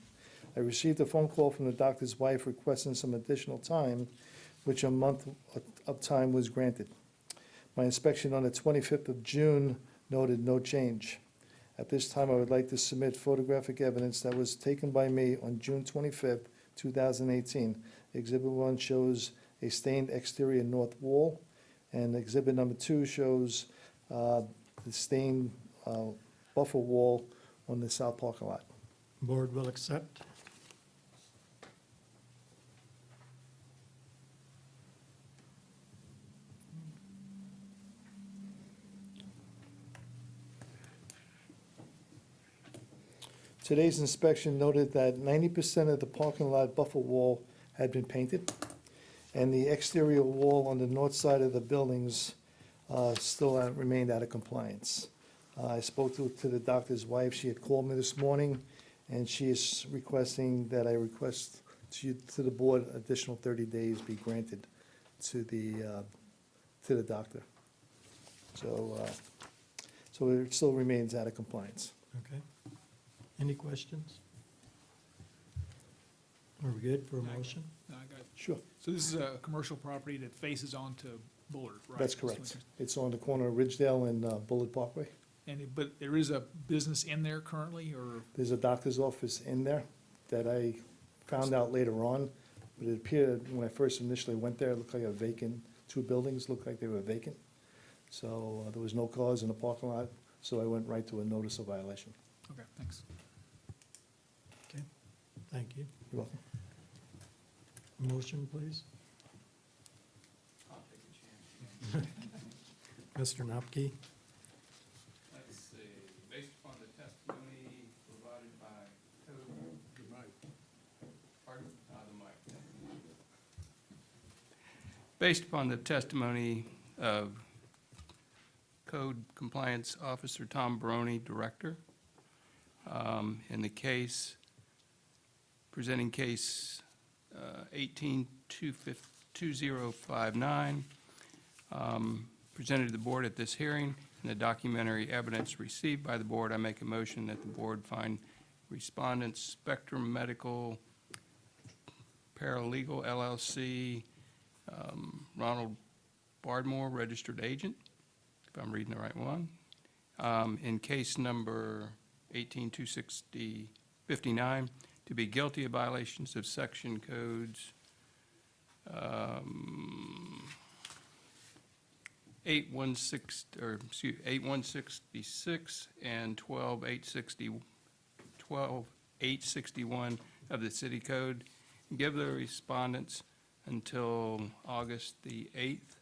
I received a phone call from the doctor's wife requesting some additional time, which a month of time was granted. My inspection on the 25th of June noted no change. At this time, I would like to submit photographic evidence that was taken by me on June 25th, 2018. Exhibit 1 shows a stained exterior north wall, and exhibit number 2 shows the stained buffer wall on the south parking lot. Board will accept. Today's inspection noted that 90% of the parking lot buffer wall had been painted, and the exterior wall on the north side of the buildings still remained out of compliance. I spoke to the doctor's wife. She had called me this morning, and she is requesting that I request to the board additional 30 days be granted to the doctor. So it still remains out of compliance. Okay. Any questions? Are we good for a motion? No, I got it. Sure. So this is a commercial property that faces onto Bullard, right? That's correct. It's on the corner of Ridgedale and Bullard Parkway. But there is a business in there currently, or? There's a doctor's office in there that I found out later on, but it appeared, when I first initially went there, it looked like a vacant, 2 buildings looked like they were vacant. So there was no cars in the parking lot, so I went right to a notice of violation. Okay, thanks. Okay, thank you. You're welcome. Motion, please. Mr. Nupke? Let's see, based upon the testimony provided by code. Pardon? The mic. Based upon the testimony of Code Compliance Officer Tom Baroni, Director, in the case, presenting case 18-2059, presented to the board at this hearing, and the documentary evidence received by the board, I make a motion that the board find respondents Spectrum Medical Paralegal LLC, Ronald Bardmore, registered agent, if I'm reading the right one, in case number 18-260-59, to be guilty of violations of section codes 8166 and 12861 of the city code. Give the respondents until August the 8th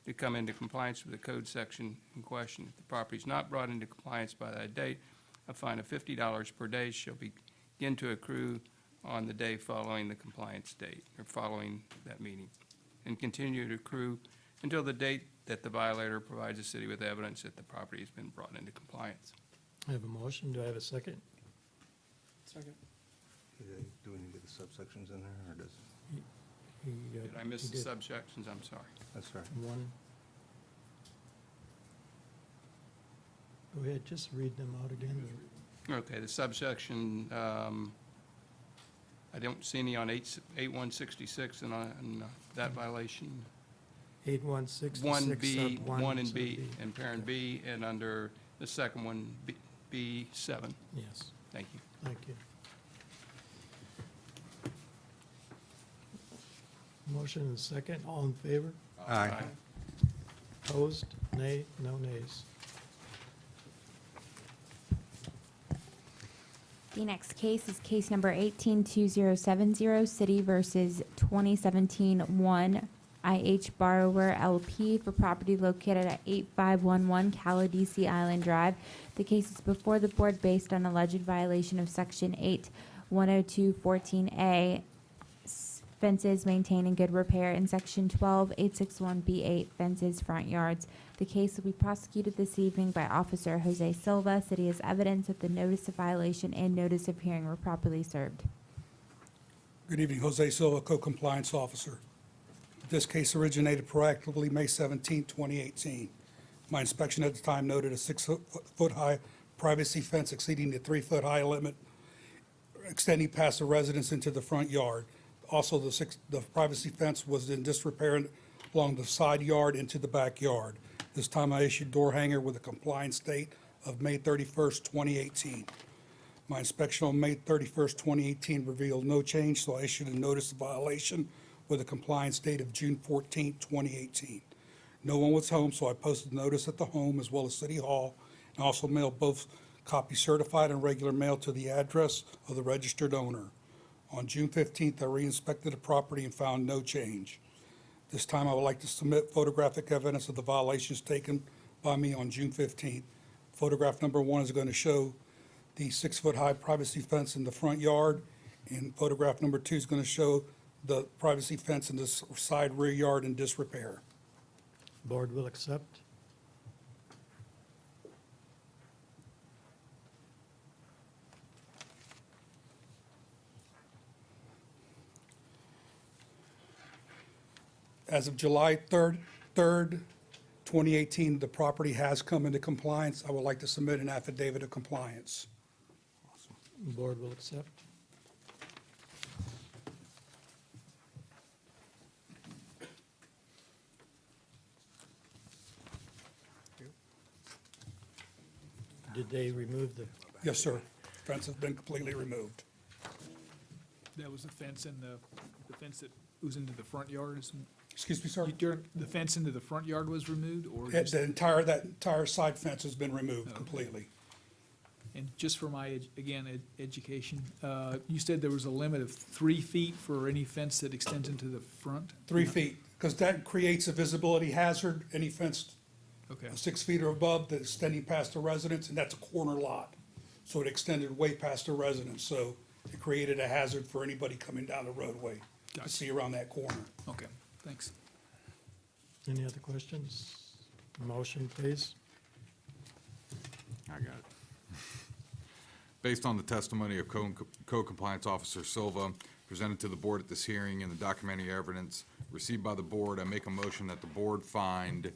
to come into compliance with the code section in question. If the property is not brought into compliance by that date, a fine of $50 per day shall begin to accrue on the day following the compliance date, or following that meeting, and continue to accrue until the date that the violator provides the city with evidence that the property has been brought into compliance. I have a motion. Do I have a second? Second. Do we need to get the subsections in there, or does? Did I miss he the did. subsections? I'm sorry. That's right. One. Go ahead, just read them out again. Okay, the subsection, I don't see any on 8166 and on that violation. 8166 1B, sub 1 and sub B, and parent B, and under the second one, B7. Yes, Thank you. thank you. Motion and second, all in favor? Aye. Opposed? Nay? No nays. The next case is case number 18-2070, City versus 2017-1 IH Borrower LP for property located at 8511 Caladesi Island Drive. The case is before the board based on alleged violation of Section 810214A, fences maintained in good repair, and Section 12861B8, fences front yards. The case will be prosecuted this evening by Officer Jose Silva. City has evidence that the notice of violation and notice of hearing were properly served. Good evening, Jose Silva, Co-Compliance Officer. This case originated proactively May 17, 2018. My inspection at the time noted a 6-foot-high privacy fence exceeding the 3-foot-high limit, extending past the residence into the front yard. Also, the privacy fence was in disrepair along the side yard into the backyard. This time I issued door hanger with a compliance date of May 31st, 2018. My inspection on May 31st, 2018 revealed no change, so I issued a notice of violation with a compliance date of June 14, 2018. No one was home, so I posted notice at the home as well as City Hall, and also mailed both copies certified and regular mail to the address of the registered owner. On June 15th, I re-inspected the property and found no change. This time, I would like to submit photographic evidence of the violations taken by me on June 15th. Photograph number 1 is going to show the 6-foot-high privacy fence in the front yard, and photograph number 2 is going to show the privacy fence in the side rear yard in disrepair. Board will accept. as of July 3rd, 2018, the property has come into compliance. I would like to submit an affidavit of compliance. The board will accept. Did they remove the, Yes, sir. Fence has been completely removed. That was the fence and the fence that was into the front yard is, Excuse me, sir? the fence into the front yard was removed, or That just? that entire side fence has been removed completely. And just for my, education, you said there was a limit of 3 feet for any fence that extends into the front? 3 feet, because that creates a visibility hazard, any fence Okay, 6 feet or above that's extending past the residence, and that's a corner lot. So it extended way past the residence, so it created a hazard for anybody coming down the roadway to Gotcha. see around that corner. okay, thanks. any other questions? Motion, please. I got it. Based on the testimony of Code Compliance Officer Silva presented to the board at this hearing and the documentary evidence received by the board, I make a motion that the board find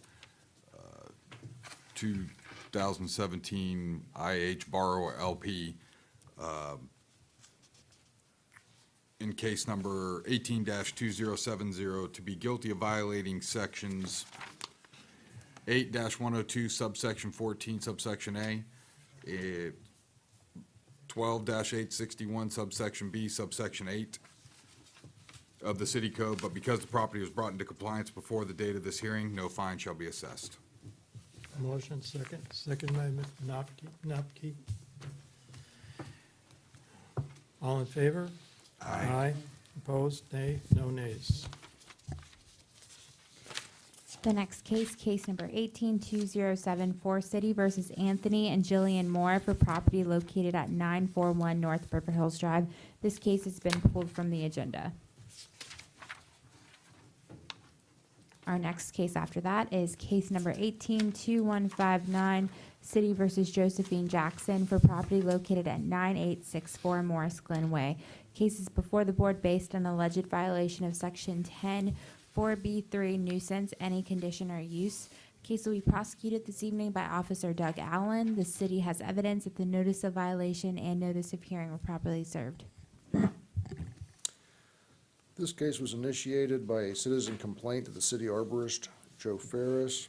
2017 IH Borrower LP in case number 18-2070 to be guilty of violating sections 8-102 subsection 14 subsection A, 12-861 subsection B subsection 8 of the city code, but because the property was brought into compliance before the date of this hearing, no fine shall be assessed. Motion, second by Mr. Nopke. All in favor? Aye. Opposed, nay, no nays. The next case, case number 182074, City versus Anthony and Jillian Moore for property located at 941 North River Hills Drive. This case has been pulled from the agenda. Our next case after that is case number 182159, City versus Josephine Jackson for property located at 9864 Morris Glen Way. Case is before the board based on alleged violation of section 10(4)(b)(3) nuisance, any condition or use. Case will be prosecuted this evening by Officer Doug Allen. The city has evidence that the notice of violation and notice of hearing were properly served. This case was initiated by a citizen complaint to the city arborist, Joe Ferris.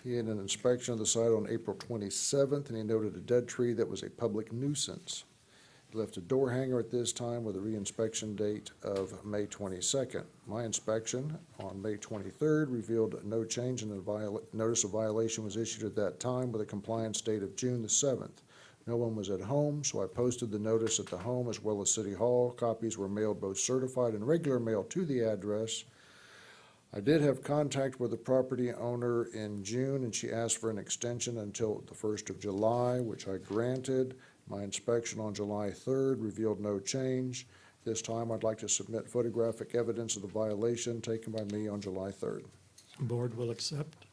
He had an inspection of the site on April 27th, and he noted a dead tree that was a public nuisance. He left a door hanger at this time with a reinspection date of May 22nd. My inspection on May 23rd revealed no change, and the notice of violation was issued at that time with a compliance date of June the 7th. No one was at home, so I posted the notice at the home as well as City Hall. Copies were mailed both certified and regular mail to the address. I did have contact with the property owner in June, and she asked for an extension until the 1st of July, which I granted. My inspection on July 3rd revealed no change. This time, I'd like to submit photographic evidence of the violation taken by me on July 3rd. Board will accept.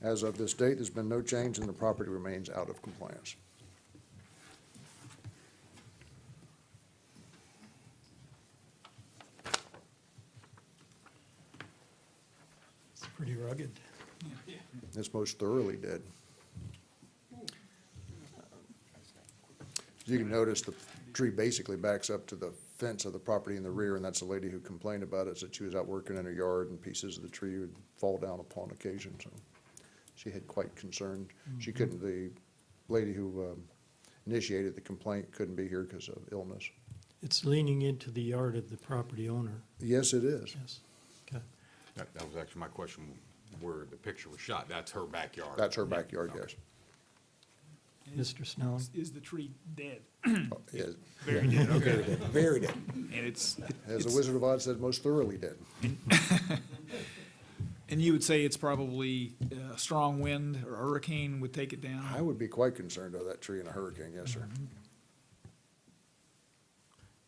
As of this date, there's been no change, and the property remains out of compliance. It's pretty rugged. It's most thoroughly dead. You can notice the tree basically backs up to the fence of the property in the rear, and that's the lady who complained about it, said she was out working in her yard and pieces of the tree would fall down upon occasion, so she had quite concerned. She couldn't, the lady who initiated the complaint couldn't be here because of illness. It's leaning into the yard of the property owner. Yes, it is. Yes. Okay. That was actually my question, where the picture was shot. That's her backyard. That's her backyard, yes. Mr. Snelling? Is the tree dead? Yes. Very dead, okay. Very dead, very dead. And it's. As the Wizard of Oz said, most thoroughly dead. And you would say it's probably a strong wind or a hurricane would take it down? I would be quite concerned of that tree in a hurricane, yes, sir.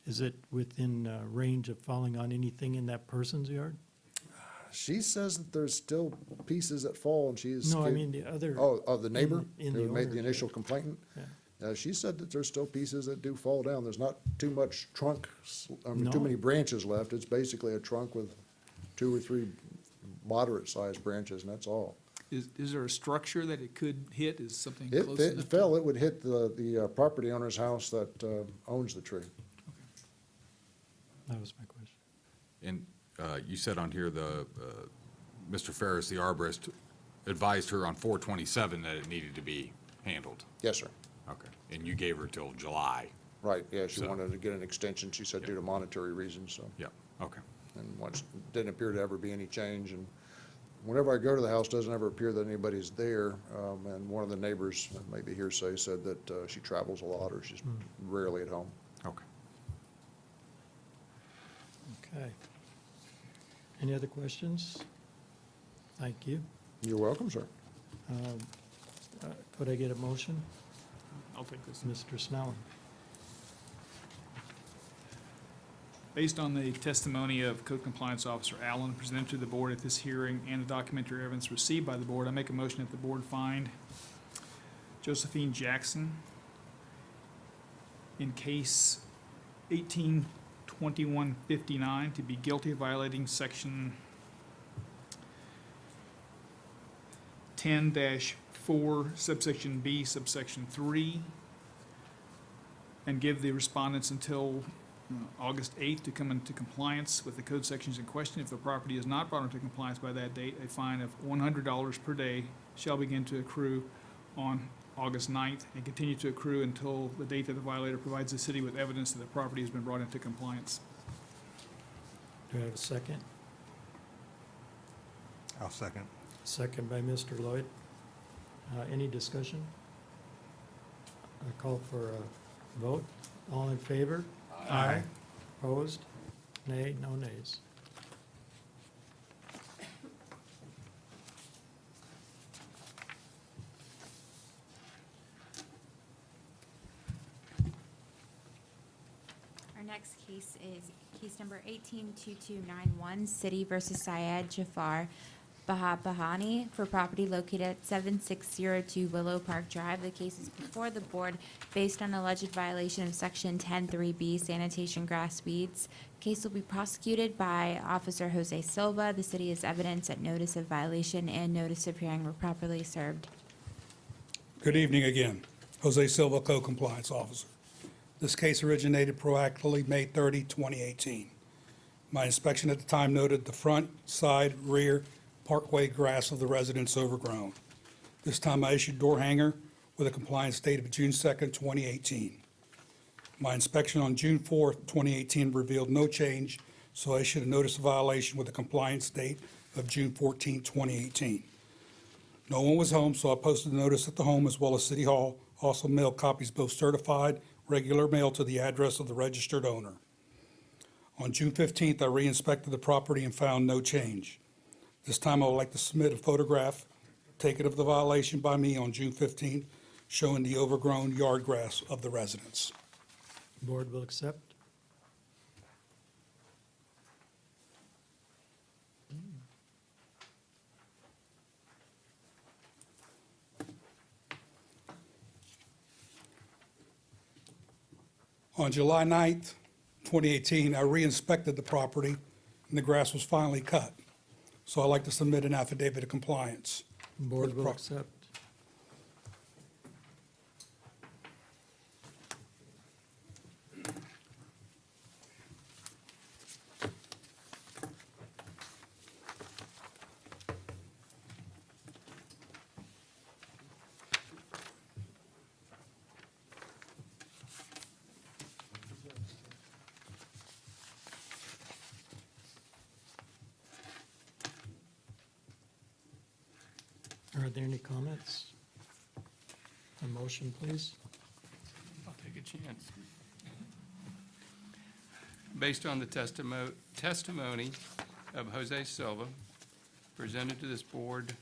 Is it within range of falling on anything in that person's yard? She says that there's still pieces that fall, and she is. No, I mean the other. Oh, of the neighbor in the who made the owner's initial complaint? Yeah. She said that there's still pieces that do fall down. There's not too much trunk, too No. many branches left. It's basically a trunk with 2 or 3 moderate-sized branches, and that's all. Is there a structure that it could hit? Is something If close it enough? fell, it would hit the property owner's house that owns the tree. That was my question. And you said on here, Mr. Ferris, the arborist, advised her on 4/27 that it needed to be handled. Yes, sir. Okay. And you gave her till July. Right, yeah, she So- wanted to get an extension, she said, due to monetary reasons, so. Yeah, okay. And once, didn't appear to ever be any change, and whenever I go to the house, doesn't ever appear that anybody's there. And one of the neighbors, maybe hearsay, said that she travels a lot, or she's rarely at home. Okay. Okay. Any other questions? Thank you. You're welcome, sir. Could I get a motion? I'll take this. Mr. Snellen. Based on the testimony of Code Compliance Officer Allen presented to the board at this hearing and the documentary evidence received by the board, I make a motion that the board find Josephine Jackson in case 182159 to be guilty of violating section 10-4 subsection B subsection 3, and give the respondents until August 8th to come into compliance with the code sections in question. If the property is not brought into compliance by that date, a fine of $100 per day shall begin to accrue on August 9th and continue to accrue until the date that the violator provides the city with evidence that the property has been brought into compliance. Do I have a second? I'll second. Second by Mr. Lloyd. Any discussion? I call for a vote. All in favor? Aye. Opposed? Nay, no nays. Our next case is case number 182291, City versus Syed Jafar Bahani for property located at 7602 Willow Park Drive. The case is before the board based on alleged violation of section 10(3)B sanitation grass weeds. Case will be prosecuted by Officer Jose Silva. The city has evidence that notice of violation and notice of hearing were properly served. Good evening again. Jose Silva, Code Compliance Officer. This case originated proactively May 30, 2018. My inspection at the time noted the front, side, rear, parkway grass of the residence overgrown. This time I issued door hanger with a compliance date of June 2nd, 2018. My inspection on June 4th, 2018 revealed no change, so I issued a notice of violation with a compliance date of June 14, 2018. No one was home, so I posted the notice at the home as well as City Hall. Also mailed copies, both certified, regular mail, to the address of the registered owner. On June 15th, I re-inspected the property and found no change. This time, I would like to submit a photograph taken of the violation by me on June 15th, showing the overgrown yard grass of the residents. Board will accept. On July 9th, 2018, I re-inspected the property, and the grass was finally cut. So I'd like to submit an affidavit of compliance. Board the will pro- accept. Are there any comments? A motion, please. I'll take a chance. Based on the testimony of Jose Silva presented to this board,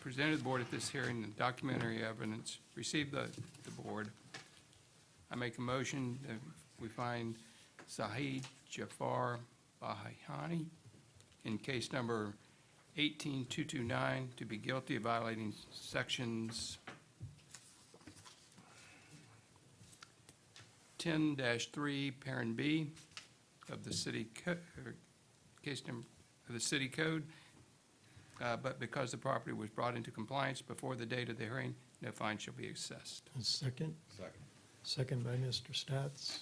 presented to the board at this hearing, the documentary evidence received by the board, I make a motion that we find Saeed Jafar Bahani in case number 18229 to be guilty of violating sections 10-3, parent B of the city case number of the city code, but because the property was brought into compliance before the date of the hearing, no fine shall be assessed. A second? Second. Second by Mr. Stats.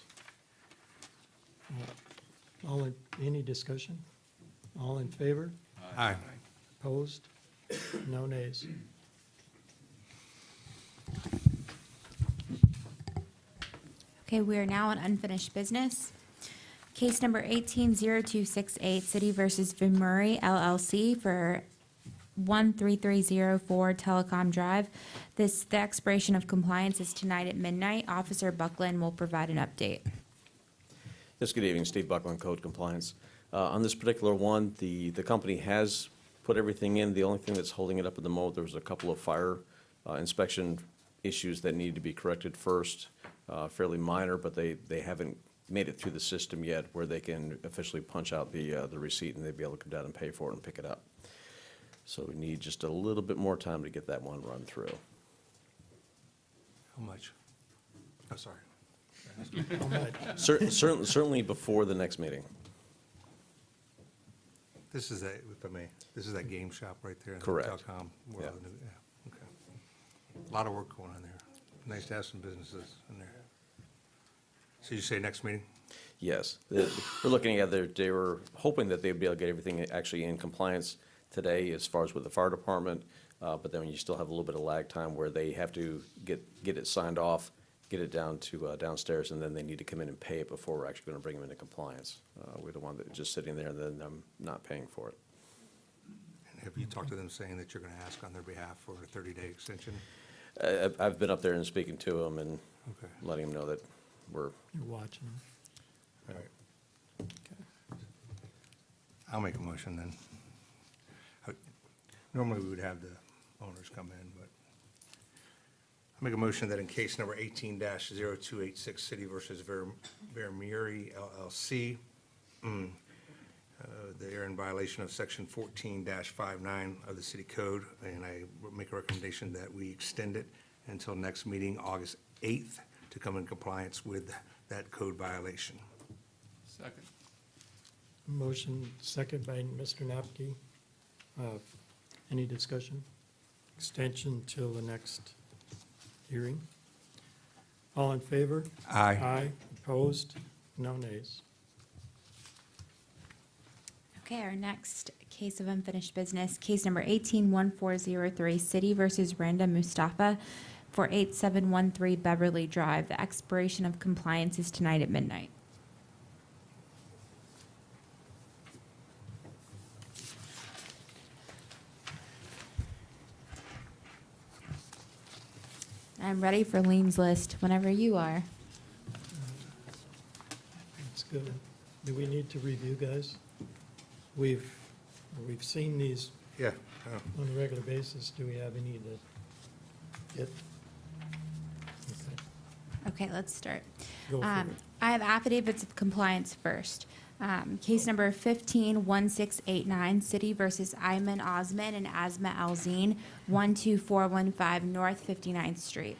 Any discussion? All in favor? Aye. Opposed? No nays. Okay, we are now on unfinished business. Case number 180268, City versus Vimuri LLC for 13304 Telecom Drive. The expiration of compliance is tonight at midnight. Officer Buckland will provide an update. Yes, good evening, Steve Buckland, Code Compliance. On this particular one, the company has put everything in. The only thing that's holding it up at the moment, there was a couple of fire inspection issues that needed to be corrected first, fairly minor, but they haven't made it through the system yet where they can officially punch out the receipt and they'd be able to come down and pay for it and pick it up. So we need just a little bit more time to get that one run through. How much? Oh, sorry. How much? Certainly before the next meeting. This is that, if I may, this is that game shop right there. in the Correct. Telecom world. Yeah. Yeah, okay. A lot of work going on there. Nice to have some businesses in there. So you say next meeting? Yes. We're looking at they were hoping that they'd be able to get everything actually in compliance today as far as with the fire department, but then you still have a little bit of lag time where they have to get it signed off, get it down to downstairs, and then they need to come in and pay it before we're actually going to bring them into compliance. We're the one that's just sitting there and then them not paying for it. And have you talked to them saying that you're going to ask on their behalf for a 30-day extension? I've been up there and speaking to them and Okay. letting them know that we're, You're watching. All right. I'll make a motion then. Normally, we would have the owners come in, but I'll make a motion that in case number 18-0286, City versus Vermeer LLC, they are in violation of section 14-59 of the city code, and I make a recommendation that we extend it until next meeting, August 8th, to come in compliance with that code violation. Second. Motion second by Mr. Napke. Any discussion? Extension till the next hearing? All in favor? Aye. Aye. Opposed? No nays. Okay, our next case of unfinished business, case number 181403, City versus Randa Mustafa for 8713 Beverly Drive. The expiration of compliance is tonight at midnight. I'm ready for Lean's list whenever you are. That's good. Do we need to review, guys? We've seen these Yeah. on a regular basis. Do we have any to get? Okay. Okay, let's start. Go for it. I have affidavits of compliance first. Case number 151689, City versus Ayman Osman and Asma Alzine, 12415 North 59th Street.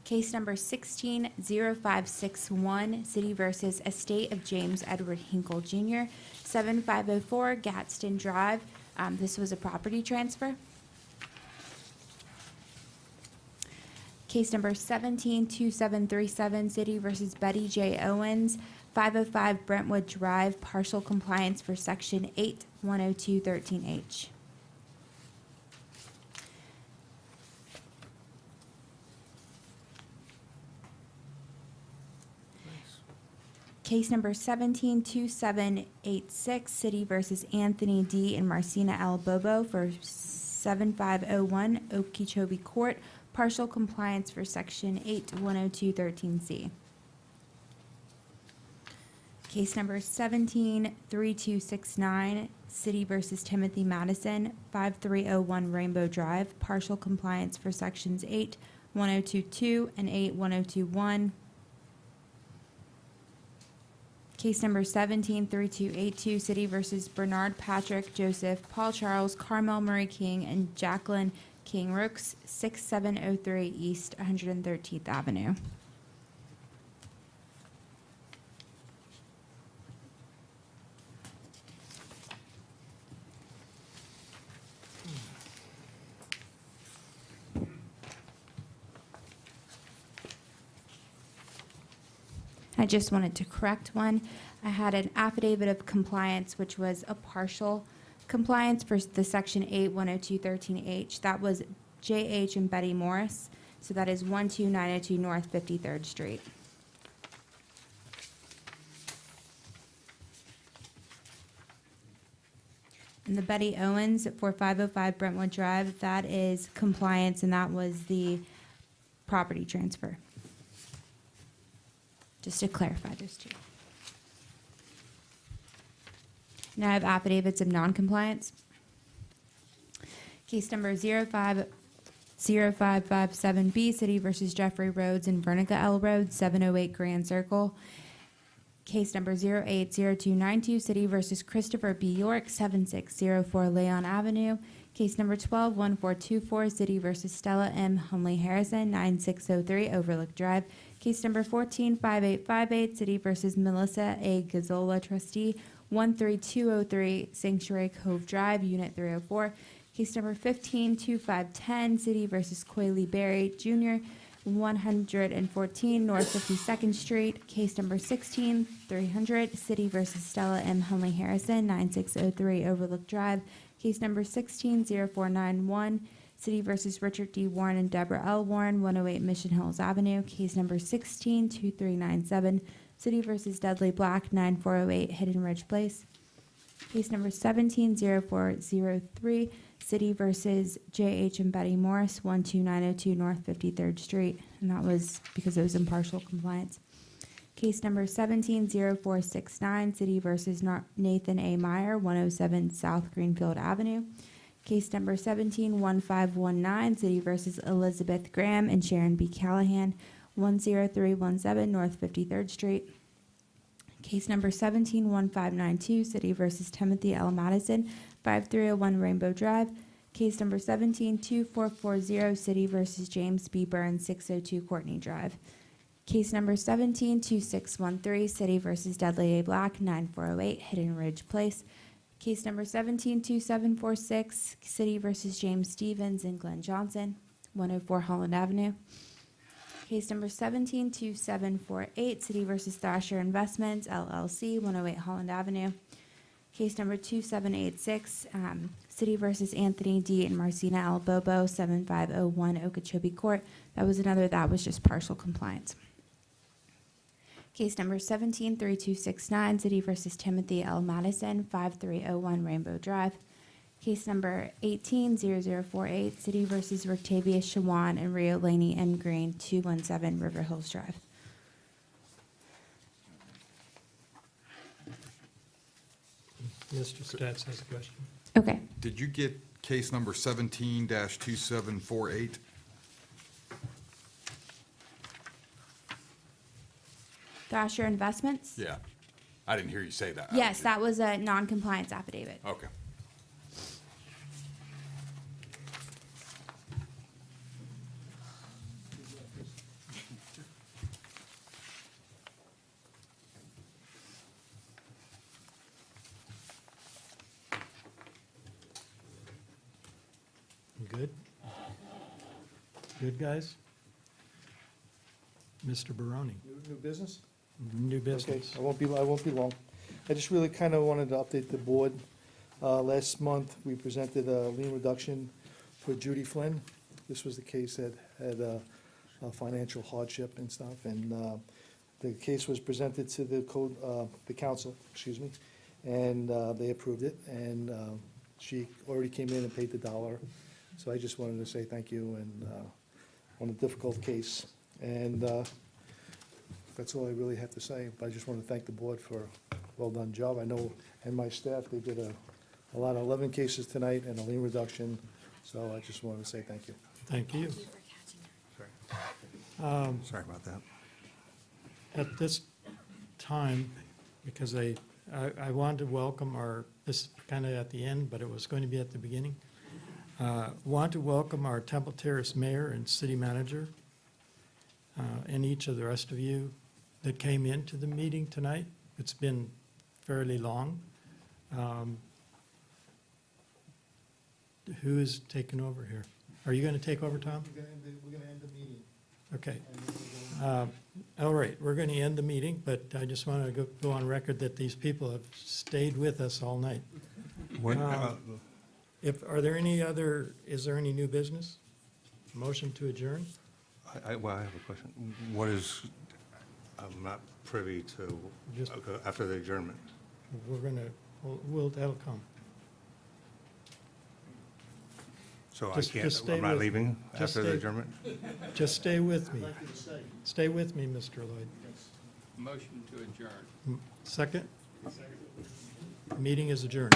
Case number 160561, City versus Estate of James Edward Hinkle Jr., 7504 Gadsden Drive. This was a property transfer. Case number 172737, City versus Betty J. Owens, 505 Brentwood Drive, partial compliance for Section 810213H. Case number 172786, City versus Anthony D. and Marcina L. Bobo for 7501 Okeechobee Court, partial compliance for Section 810213C. Case number 173269, City versus Timothy Madison, 5301 Rainbow Drive, partial compliance for Sections 81022 and 81021. Case number 173282, City versus Bernard Patrick Joseph, Paul Charles, Carmel Murray King, and Jacqueline King Rooks, 6703 East 113th Avenue. I just wanted to correct one. I had an affidavit of compliance, which was a partial compliance for the section 8-102-13H. That was J.H. and Betty Morris. So that is 12902 North 53rd Street. And the Betty Owens at 4505 Brentwood Drive, that is compliance, and that was the property transfer. Just to clarify those two. Now I have affidavits of noncompliance. Case number 050557B, City versus Jeffrey Rhodes and Vernica L. Road, 708 Grand Circle. Case number 080292, City versus Christopher B. York, 7604 Leon Avenue. Case number 121424, City versus Stella M. Hunley Harrison, 9603 Overlook Drive. Case number 145858, City versus Melissa A. Gazzola, Trustee, 13203 Sanctuary Cove Drive, Unit 304. Case number 152510, City versus Coyley Berry Jr., 114 North 52nd Street. Case number 16300, City versus Stella M. Hunley Harrison, 9603 Overlook Drive. Case number 160491, City versus Richard D. Warren and Deborah L. Warren, 108 Mission Hills Avenue. Case number 162397, City versus Dudley Black, 9408 Hidden Ridge Place. Case number 170403, City versus J.H. and Betty Morris, 12902 North 53rd Street. And that was because it was in partial compliance. Case number 170469, City versus Nathan A. Meyer, 107 South Greenfield Avenue. Case number 171519, City versus Elizabeth Graham and Sharon B. Callahan, 10317 North 53rd Street. Case number 171592, City versus Timothy L. Madison, 5301 Rainbow Drive. Case number 172440, City versus James B. Burns, 602 Courtney Drive. Case number 172613, City versus Dudley A. Black, 9408 Hidden Ridge Place. Case number 172746, City versus James Stevens and Glenn Johnson, 104 Holland Avenue. Case number 172748, City versus Thrasher Investments, LLC, 108 Holland Avenue. Case number 2786, City versus Anthony D. and Marcina L. Bobo, 7501 Okeechobee Court. That was just partial compliance. Case number 173269, City versus Timothy L. Madison, 5301 Rainbow Drive. Case number 180048, City versus Rictavious Shawan and Rio Laney M. Green, 217 River Hills Drive. Mr. Stats has a question. Okay. Did you get case number 17-2748? Thrasher Investments? Yeah. I didn't hear you say that. Yes, that was a non-compliance affidavit. Okay. Good? Good, guys? Mr. Barone, New business? new Okay, business. I won't be long. I just really kind of wanted to update the board. Last month, we presented a lien reduction for Judy Flynn. This was the case that had a financial hardship and stuff, and the case was presented to the council, and they approved it, and she already came in and paid the dollar. So I just wanted to say thank you, and on a difficult case. And that's all I really have to say, but I just want to thank the board for a well-done job. I know, and my staff, they did a lot of 11 cases tonight and a lien reduction, so I just wanted to say thank you. Thank you. Sorry about that. At this time, because I wanted to welcome this is kind of at the end, but it was going to be at the beginning. Want to welcome our Temple Terrace mayor and city manager, and each of the rest of you that came into the meeting tonight. It's been fairly long. Who is taking over here? Are you going to take over, Tom? We're going to end the meeting. Okay. All right, we're going to end the meeting, but I just want to go on record that these people have stayed with us all night. Is there any new business? Motion to adjourn? Well, I have a question. What is, I'm not privy to, Just- after the adjournment. We're going to, that'll come. So I Just can't, stay I'm not with- leaving just after the stay- adjournment? Just stay with me. I'd like you to stay. Stay with me, Mr. Lloyd. Motion to adjourn. Second? Meeting is adjourned.